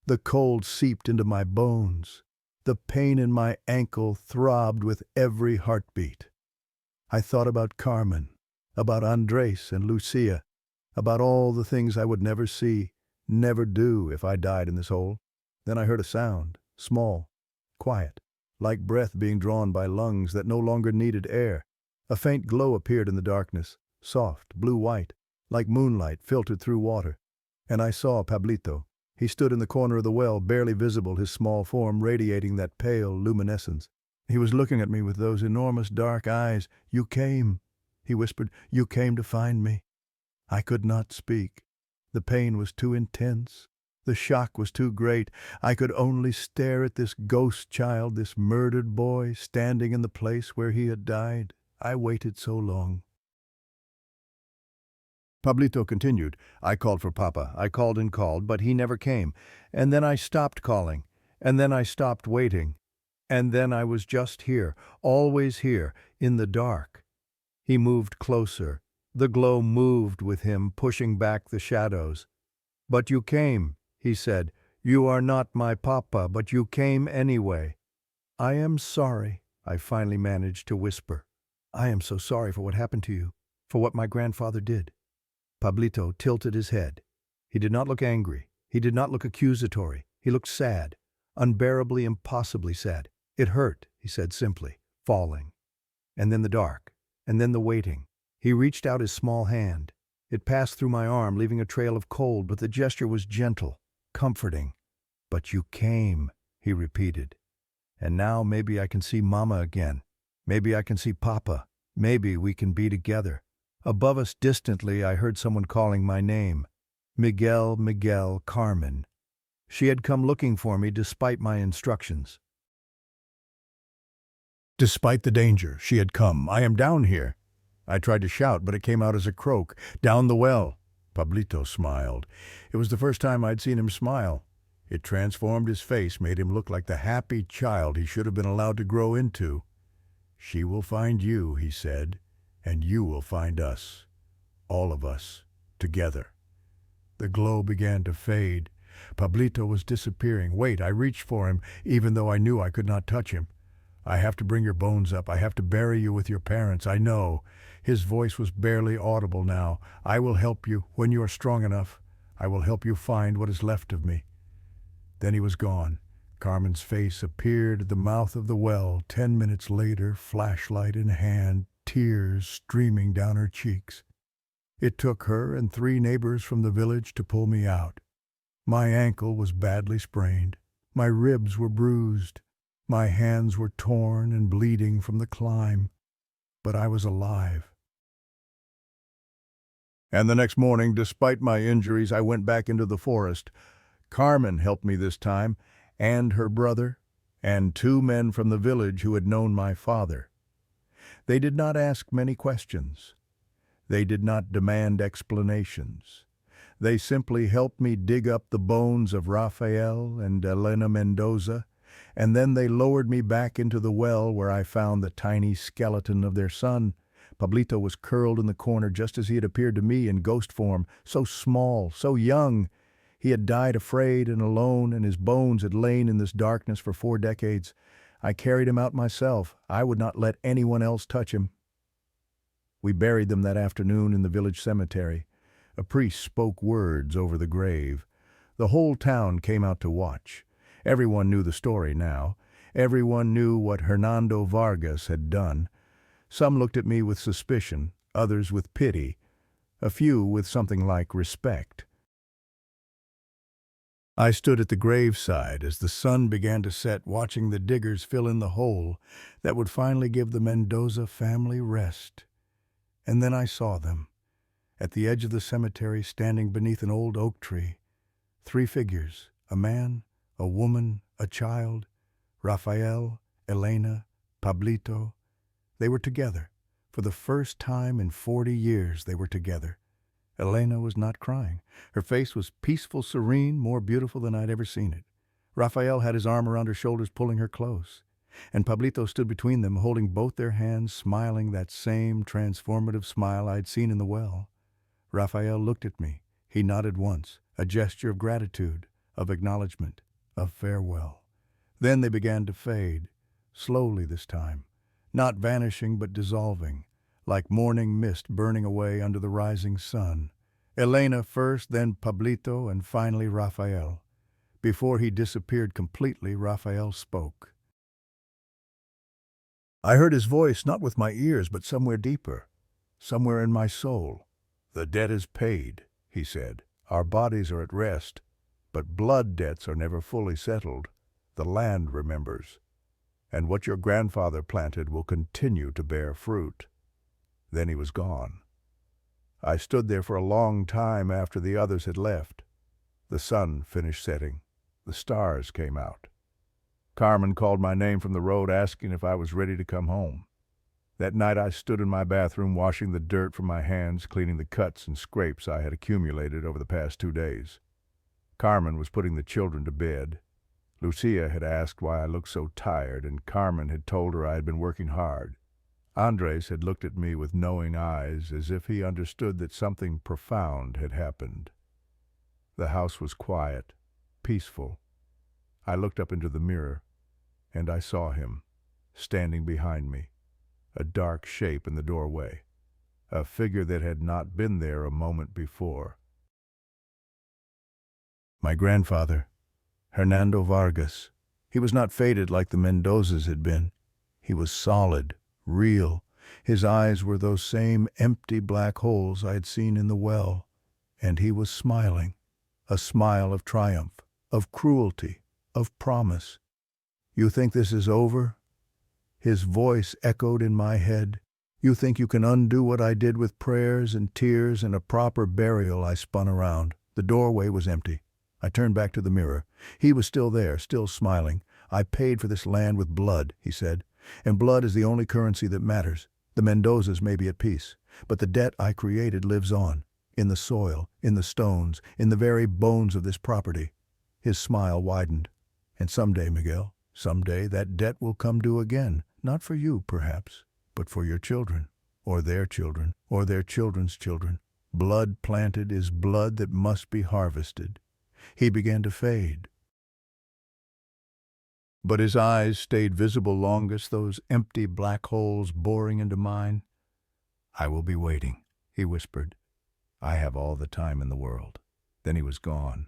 The cold seeped into my bones. The pain in my ankle throbbed with every heartbeat. I thought about Carmen, about Andres and Lucia, about all the things I would never see, never do if I died in this hole. Then I heard a sound, small, quiet, like breath being drawn by lungs that no longer needed air. A faint glow appeared in the darkness, soft, blue-white, like moonlight filtered through water. And I saw Pablito. He stood in the corner of the well, barely visible, his small form radiating that pale luminescence. He was looking at me with those enormous dark eyes. "You came," he whispered. "You came to find me." I could not speak. The pain was too intense. The shock was too great. I could only stare at this ghost child, this murdered boy, standing in the place where he had died. I waited so long. Pablito continued. "I called for Papa. I called and called, but he never came. And then I stopped calling. And then I stopped waiting. And then I was just here, always here, in the dark." He moved closer. The glow moved with him, pushing back the shadows. "But you came," he said. "You are not my Papa, but you came anyway." "I am sorry," I finally managed to whisper. "I am so sorry for what happened to you, for what my grandfather did." Pablito tilted his head. He did not look angry. He did not look accusatory. He looked sad, unbearably, impossibly sad. "It hurt," he said simply. Falling. And then the dark. And then the waiting. He reached out his small hand. It passed through my arm, leaving a trail of cold, but the gesture was gentle, comforting. But you came, he repeated. And now maybe I can see Mama again. Maybe I can see Papa. Maybe we can be together. Above us distantly, I heard someone calling my name. Miguel, Miguel, Carmen. She had come looking for me despite my instructions. Despite the danger, she had come. I am down here. I tried to shout, but it came out as a croak. Down the well. Pablito smiled. It was the first time I'd seen him smile. It transformed his face, made him look like the happy child he should have been allowed to grow into. She will find you, he said, and you will find us. All of us, together. The glow began to fade. Pablito was disappearing. Wait, I reached for him, even though I knew I could not touch him. I have to bring your bones up. I have to bury you with your parents. I know. His voice was barely audible now. I will help you when you are strong enough. I will help you find what is left of me. Then he was gone. Carmen's face appeared at the mouth of the well. 10 minutes later, flashlight in hand, tears streaming down her cheeks. It took her and 3 neighbors from the village to pull me out. My ankle was badly sprained. My ribs were bruised. My hands were torn and bleeding from the climb. But I was alive. And the next morning, despite my injuries, I went back into the forest. Carmen helped me this time, and her brother, and 2 men from the village who had known my father. They did not ask many questions. They did not demand explanations. They simply helped me dig up the bones of Rafael and Elena Mendoza, and then they lowered me back into the well where I found the tiny skeleton of their son. Pablito was curled in the corner just as he had appeared to me in ghost form, so small, so young. He had died afraid and alone, and his bones had lain in this darkness for 4 decades. I carried him out myself. I would not let anyone else touch him. We buried them that afternoon in the village cemetery. A priest spoke words over the grave. The whole town came out to watch. Everyone knew the story now. Everyone knew what Hernando Vargas had done. Some looked at me with suspicion, others with pity, a few with something like respect. I stood at the graveside as the sun began to set, watching the diggers fill in the hole that would finally give the Mendoza family rest. And then I saw them, at the edge of the cemetery, standing beneath an old oak tree. 3 figures, a man, a woman, a child, Rafael, Elena, Pablito. They were together. For the first time in 40 years they were together. Elena was not crying. Her face was peaceful, serene, more beautiful than I'd ever seen it. Rafael had his arm around her shoulders, pulling her close. And Pablito stood between them, holding both their hands, smiling that same transformative smile I'd seen in the well. Rafael looked at me. He nodded once, a gesture of gratitude, of acknowledgement, of farewell. Then they began to fade, slowly this time, not vanishing but dissolving, like morning mist burning away under the rising sun. Elena first, then Pablito, and finally Rafael. Before he disappeared completely, Rafael spoke. I heard his voice not with my ears, but somewhere deeper, somewhere in my soul. "The debt is paid," he said. "Our bodies are at rest, but blood debts are never fully settled. The land remembers, and what your grandfather planted will continue to bear fruit." Then he was gone. I stood there for a long time after the others had left. The sun finished setting. The stars came out. Carmen called my name from the road, asking if I was ready to come home. That night I stood in my bathroom, washing the dirt from my hands, cleaning the cuts and scrapes I had accumulated over the past 2 days. Carmen was putting the children to bed. Lucia had asked why I looked so tired, and Carmen had told her I had been working hard. Andres had looked at me with knowing eyes, as if he understood that something profound had happened. The house was quiet, peaceful. I looked up into the mirror, and I saw him, standing behind me, a dark shape in the doorway, a figure that had not been there a moment before. My grandfather, Hernando Vargas. He was not faded like the Mendozas had been. He was solid, real. His eyes were those same empty black holes I had seen in the well. And he was smiling, a smile of triumph, of cruelty, of promise. "You think this is over?" His voice echoed in my head. "You think you can undo what I did with prayers and tears and a proper burial?" I spun around. The doorway was empty. I turned back to the mirror. He was still there, still smiling. "I paid for this land with blood," he said. "And blood is the only currency that matters. The Mendozas may be at peace, but the debt I created lives on, in the soil, in the stones, in the very bones of this property." His smile widened. "And someday, Miguel, someday that debt will come due again, not for you, perhaps, but for your children, or their children's children. Blood planted is blood that must be harvested." He began to fade, but his eyes stayed visible longest, those empty black holes boring into mine. "I will be waiting," he whispered. "I have all the time in the world." Then he was gone.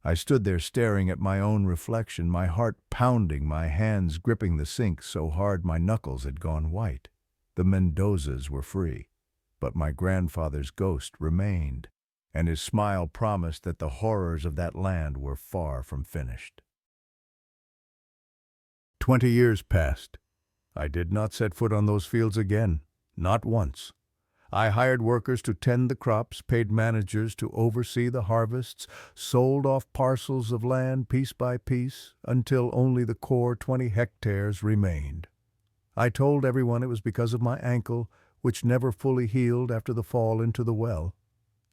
I stood there staring at my own reflection, my heart pounding, my hands gripping the sink so hard my knuckles had gone white. The Mendozas were free, but my grandfather's ghost remained, and his smile promised that the horrors of that land were far from finished. 20 years passed. I did not set foot on those fields again, not once. I hired workers to tend the crops, paid managers to oversee the harvests, sold off parcels of land piece by piece, until only the core 20 hectares remained. I told everyone it was because of my ankle, which never fully healed after the fall into the well.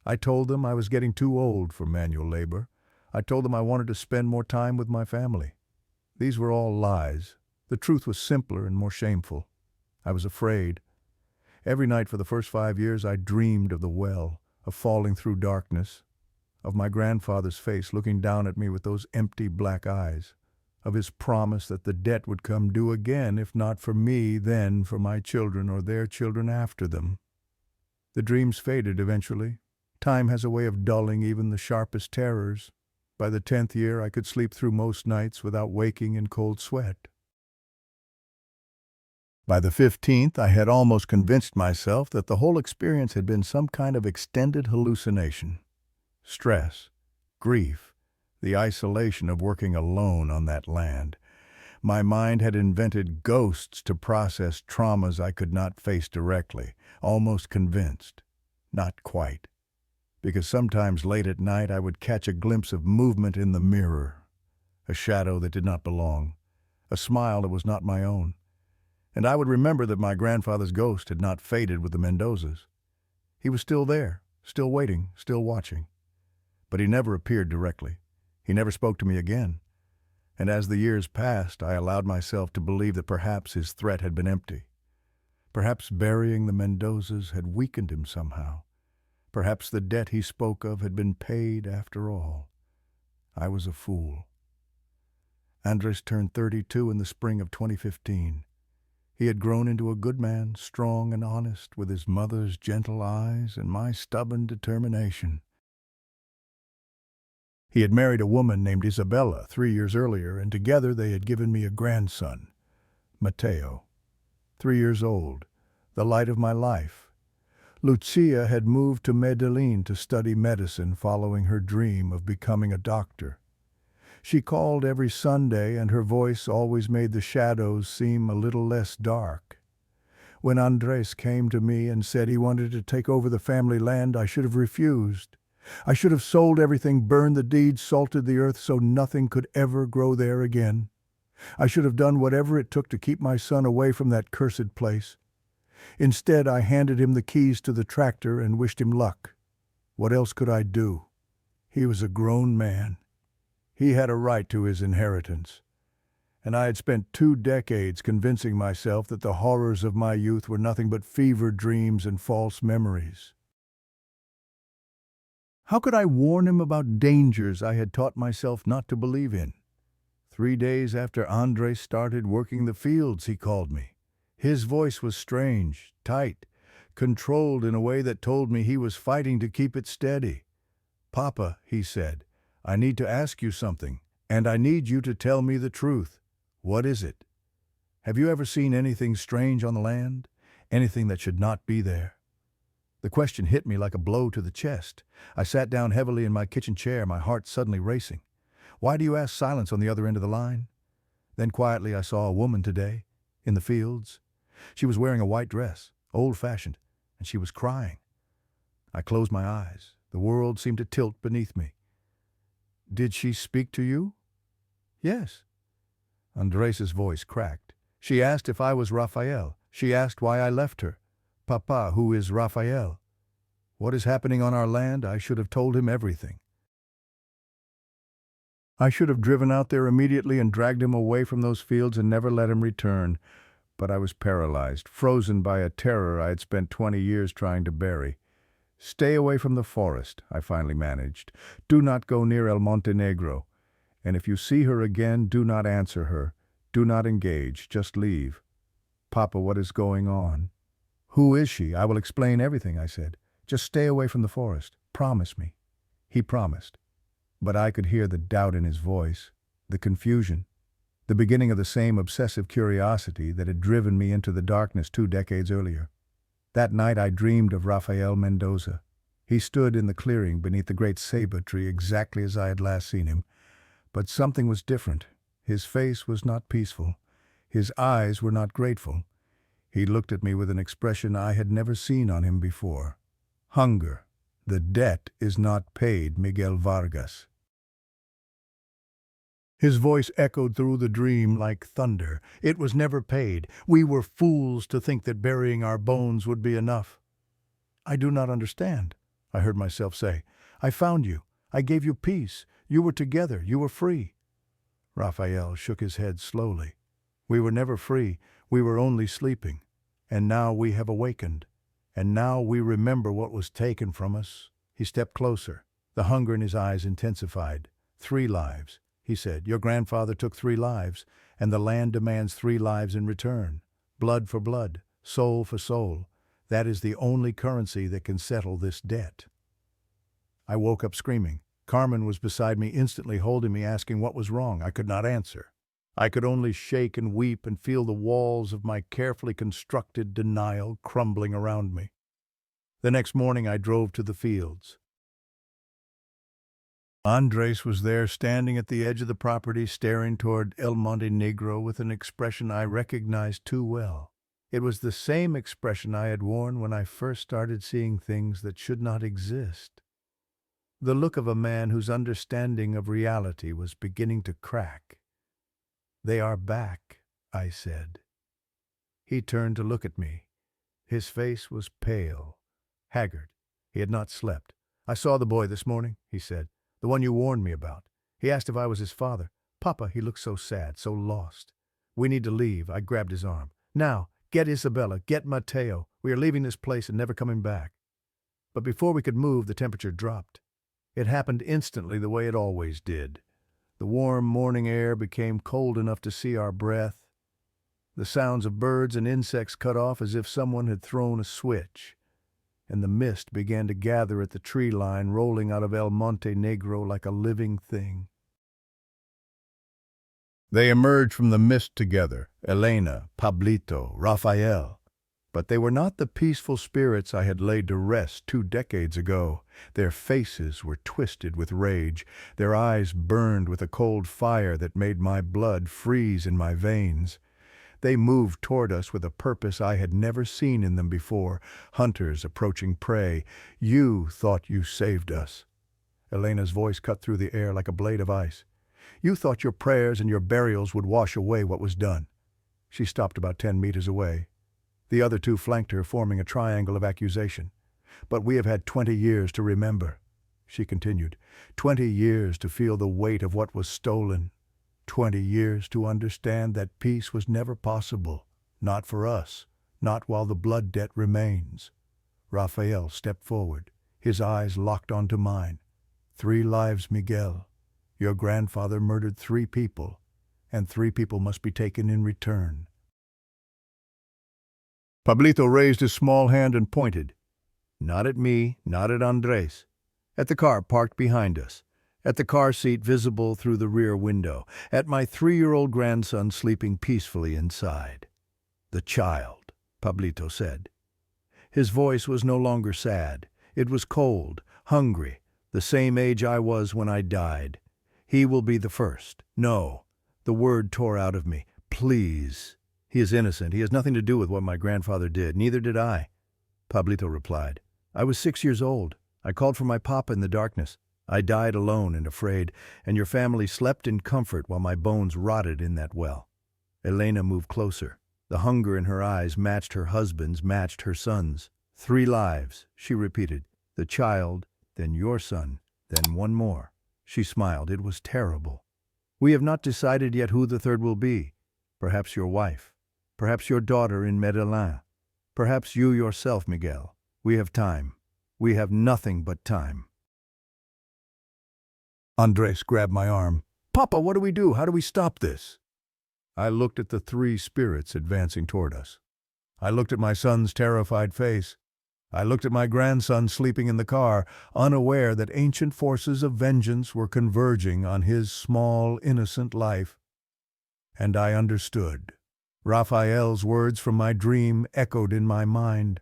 I told them I was getting too old for manual labor. I told them I wanted to spend more time with my family. These were all lies. The truth was simpler and more shameful. I was afraid. Every night for the first 5 years I dreamed of the well, of falling through darkness, of my grandfather's face looking down at me with those empty black eyes, of his promise that the debt would come due again, if not for me, then for my children or their children after them. The dreams faded eventually. Time has a way of dulling even the sharpest terrors. By the 10th year I could sleep through most nights without waking in cold sweat. By the 15th, I had almost convinced myself that the whole experience had been some kind of extended hallucination. Stress, grief, the isolation of working alone on that land. My mind had invented ghosts to process traumas I could not face directly, almost convinced. Not quite. Because sometimes late at night I would catch a glimpse of movement in the mirror, a shadow that did not belong, a smile that was not my own. And I would remember that my grandfather's ghost had not faded with the Mendozas. He was still there, still waiting, still watching. But he never appeared directly. He never spoke to me again. And as the years passed, I allowed myself to believe that perhaps his threat had been empty. Perhaps burying the Mendozas had weakened him somehow. Perhaps the debt he spoke of had been paid after all. I was a fool. Andres turned 32 in the spring of 2015. He had grown into a good man, strong and honest, with his mother's gentle eyes and my stubborn determination. He had married a woman named Isabella 3 years earlier, and together they had given me a grandson, Mateo, 3 years old, the light of my life. Lucia had moved to Medellin to study medicine following her dream of becoming a doctor. She called every Sunday, and her voice always made the shadows seem a little less dark. When Andres came to me and said he wanted to take over the family land, I should have refused. I should have sold everything, burned the deeds, salted the earth so nothing could ever grow there again. I should have done whatever it took to keep my son away from that cursed place. Instead, I handed him the keys to the tractor and wished him luck. What else could I do? He was a grown man. He had a right to his inheritance. And I had spent 2 decades convincing myself that the horrors of my youth were nothing but fever dreams and false memories. How could I warn him about dangers I had taught myself not to believe in? 3 days after Andres started working the fields, he called me. His voice was strange, tight, controlled in a way that told me he was fighting to keep it steady. "Papa," he said, "I need to ask you something, and I need you to tell me the truth. What is it?" Have you ever seen anything strange on the land? Anything that should not be there? The question hit me like a blow to the chest. I sat down heavily in my kitchen chair, my heart suddenly racing. Why do you ask silence on the other end of the line? Then quietly I saw a woman today, in the fields. She was wearing a white dress, old-fashioned, and she was crying. I closed my eyes. The world seemed to tilt beneath me. Did she speak to you? Yes. Andres' voice cracked. She asked if I was Rafael. She asked why I left her. Papa, who is Rafael? What is happening on our land? I should have told him everything. I should have driven out there immediately and dragged him away from those fields and never let him return. But I was paralyzed, frozen by a terror I had spent 20 years trying to bury. Stay away from the forest, I finally managed. Do not go near El Montenegro. And if you see her again, do not answer her. Do not engage, just leave. Papa, what is going on? Who is she? I will explain everything, I said. Just stay away from the forest. Promise me. He promised. But I could hear the doubt in his voice, the confusion, the beginning of the same obsessive curiosity that had driven me into the darkness 2 decades earlier. That night I dreamed of Rafael Mendoza. He stood in the clearing beneath the great ceiba tree exactly as I had last seen him. But something was different. His face was not peaceful. His eyes were not grateful. He looked at me with an expression I had never seen on him before. Hunger. The debt is not paid, Miguel Vargas. His voice echoed through the dream like thunder. It was never paid. We were fools to think that burying our bones would be enough. I do not understand, I heard myself say. I found you. I gave you peace. You were together. You were free. Rafael shook his head slowly. We were never free. We were only sleeping. And now we have awakened. And now we remember what was taken from us. He stepped closer. The hunger in his eyes intensified. 3 lives, he said. Your grandfather took 3 lives, and the land demands 3 lives in return. Blood for blood, soul for soul. That is the only currency that can settle this debt. I woke up screaming. Carmen was beside me, instantly holding me, asking what was wrong. I could not answer. I could only shake and weep and feel the walls of my carefully constructed denial crumbling around me. The next morning I drove to the fields. Andres was there, standing at the edge of the property, staring toward El Montenegro with an expression I recognized too well. It was the same expression I had worn when I first started seeing things that should not exist. The look of a man whose understanding of reality was beginning to crack. They are back, I said. He turned to look at me. His face was pale, haggard. He had not slept. I saw the boy this morning, he said, the one you warned me about. He asked if I was his father. Papa, he looked so sad, so lost. We need to leave. I grabbed his arm. Now, get Isabella, get Mateo. We are leaving this place and never coming back. But before we could move, the temperature dropped. It happened instantly the way it always did. The warm morning air became cold enough to see our breath. The sounds of birds and insects cut off as if someone had thrown a switch. And the mist began to gather at the tree line, rolling out of El Montenegro like a living thing. They emerged from the mist together, Elena, Pablito, Rafael. But they were not the peaceful spirits I had laid to rest 2 decades ago. Their faces were twisted with rage. Their eyes burned with a cold fire that made my blood freeze in my veins. They moved toward us with a purpose I had never seen in them before, hunters approaching prey. You thought you saved us. Elena's voice cut through the air like a blade of ice. You thought your prayers and your burials would wash away what was done. She stopped about 10 meters away. The other 2 flanked her, forming a triangle of accusation. But we have had 20 years to remember, she continued. 20 years to feel the weight of what was stolen. 20 years to understand that peace was never possible. Not for us. Not while the blood debt remains. Rafael stepped forward, his eyes locked onto mine. 3 lives, Miguel. Your grandfather murdered 3 people, and 3 people must be taken in return. Pablito raised his small hand and pointed. Not at me, not at Andres. At the car parked behind us. at the car seat visible through the rear window, at my 3-year-old grandson sleeping peacefully inside. "The child," Pablito said. His voice was no longer sad. It was cold, hungry, the same age I was when I died. "He will be the first." "No." The word tore out of me. "Please." "He is innocent. He has nothing to do with what my grandfather did. Neither did I," Pablito replied. "I was 6 years old. I called for my papa in the darkness. I died alone and afraid, and your family slept in comfort while my bones rotted in that well." Elena moved closer. The hunger in her eyes matched her husband's, matched her son's. "3 lives," she repeated. "The child, then your son, then one more." She smiled. "It was terrible. We have not decided yet who the third will be. Perhaps your wife. Perhaps your daughter in Medellin. Perhaps you yourself, Miguel. We have time. We have nothing but time." Andres grabbed my arm. "Papa, what do we do? How do we stop this?" I looked at the 3 spirits advancing toward us. I looked at my son's terrified face. I looked at my grandson sleeping in the car, unaware that ancient forces of vengeance were converging on his small, innocent life. And I understood. Raphael's words from my dream echoed in my mind.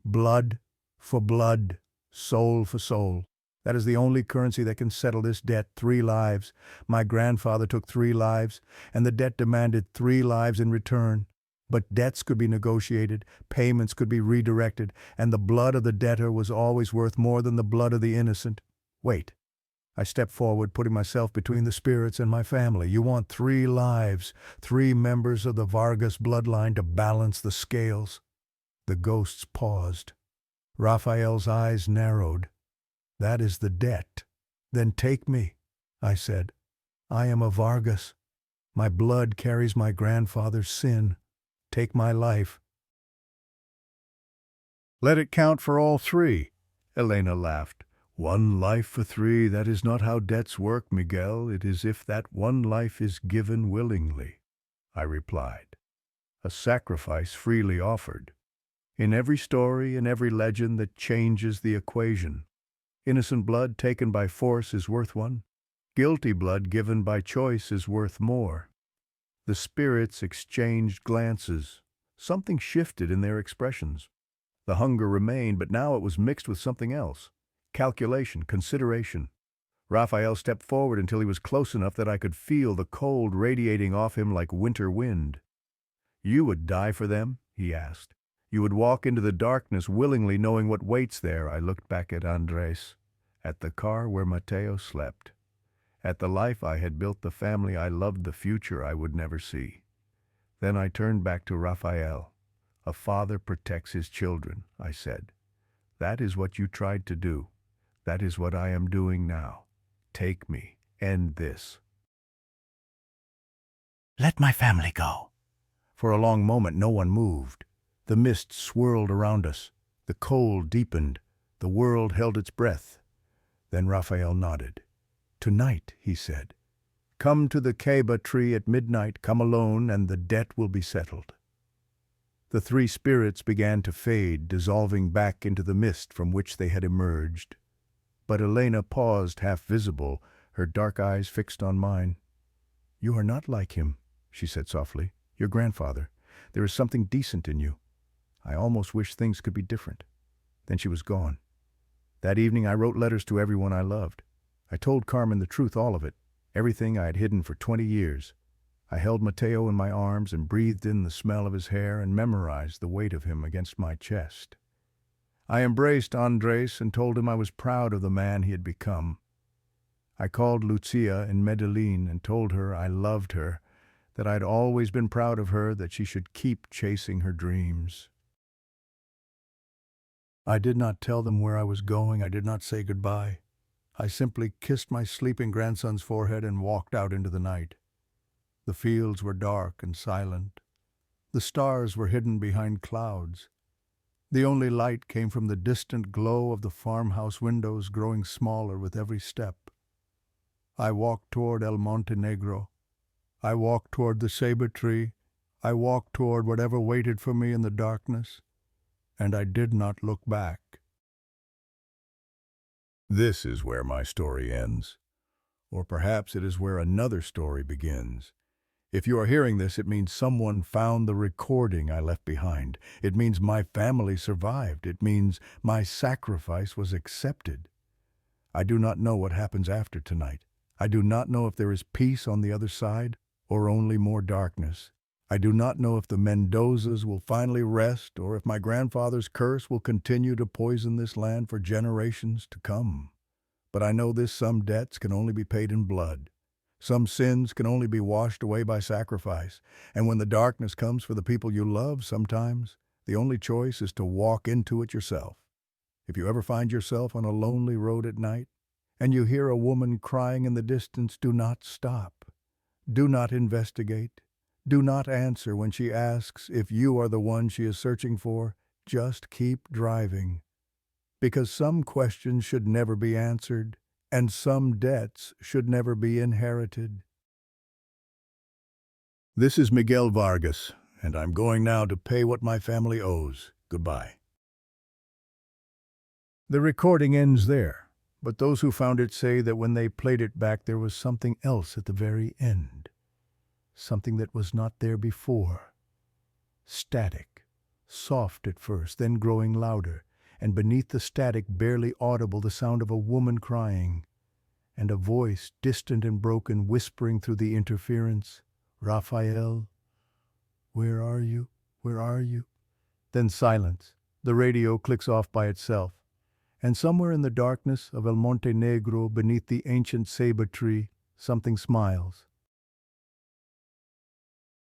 Blood for blood, soul for soul. That is the only currency that can settle this debt. 3 lives. My grandfather took 3 lives, and the debt demanded 3 lives in return. But debts could be negotiated, payments could be redirected, and the blood of the debtor was always worth more than the blood of the innocent. Wait. I stepped forward, putting myself between the spirits and my family. "You want 3 lives, 3 members of the Vargas bloodline to balance the scales." The ghosts paused. Raphael's eyes narrowed. "That is the debt." "Then take me," I said. "I am a Vargas. My blood carries my grandfather's sin. Take my life." "Let it count for all 3, Elena laughed. "1 life for 3, that is not how debts work, Miguel. It is if that 1 life is given willingly," I replied. "A sacrifice freely offered. In every story, in every legend, that changes the equation. Innocent blood taken by force is worth 1. Guilty blood given by choice is worth more." The spirits exchanged glances. Something shifted in their expressions. The hunger remained, but now it was mixed with something else. Calculation, consideration. Raphael stepped forward until he was close enough that I could feel the cold radiating off him like winter wind. "You would die for them?" he asked. "You would walk into the darkness willingly, knowing what waits there?" I looked back at Andres, at the car where Mateo slept, at the life I had built, the family I loved, the future I would never see. Then I turned back to Raphael. "A father protects his children," I said. "That is what you tried to do. That is what I am doing now. Take me. End this." "Let my family go." For a long moment no one moved. The mist swirled around us. The cold deepened. The world held its breath. Then Raphael nodded. "Tonight," he said. "Come to the ceiba tree at midnight, come alone, and the debt will be settled." The 3 spirits began to fade, dissolving back into the mist from which they had emerged. But Elena paused, half visible, her dark eyes fixed on mine. "You are not like him," she said softly. "Your grandfather. There is something decent in you. I almost wish things could be different." Then she was gone. That evening I wrote letters to everyone I loved. I told Carmen the truth, all of it, everything I had hidden for 20 years. I held Mateo in my arms and breathed in the smell of his hair and memorized the weight of him against my chest. I embraced Andres and told him I was proud of the man he had become. I called Lucia in Medellin and told her I loved her, that I'd always been proud of her, that she should keep chasing her dreams. I did not tell them where I was going. I did not say goodbye. I simply kissed my sleeping grandson's forehead and walked out into the night. The fields were dark and silent. The stars were hidden behind clouds. The only light came from the distant glow of the farmhouse windows, growing smaller with every step. I walked toward El Monte Negro. I walked toward the saber tree. I walked toward whatever waited for me in the darkness, and I did not look back. This is where my story ends. Or perhaps it is where another story begins. If you are hearing this, it means someone found the recording I left behind. It means my family survived. It means my sacrifice was accepted. I do not know what happens after tonight. I do not know if there is peace on the other side or only more darkness. I do not know if the Mendozas will finally rest or if my grandfather's curse will continue to poison this land for generations to come. But I know this: some debts can only be paid in blood. Some sins can only be washed away by sacrifice. And when the darkness comes for the people you love, sometimes the only choice is to walk into it yourself. If you ever find yourself on a lonely road at night and you hear a woman crying in the distance, do not stop. Do not investigate. Do not answer when she asks if you are the one she is searching for. Just keep driving. Because some questions should never be answered, and some debts should never be inherited. This is Miguel Vargas, and I'm going now to pay what my family owes. Goodbye. The recording ends there, but those who found it say that when they played it back, there was something else at the very end. Something that was not there before. Static, soft at first, then growing louder, and beneath the static, barely audible, the sound of a woman crying, and a voice, distant and broken, whispering through the interference, "Rafael, where are you? Where are you?" Then silence. The radio clicks off by itself, and somewhere in the darkness of El Monte Negro, beneath the ancient ceiba tree, something smiles.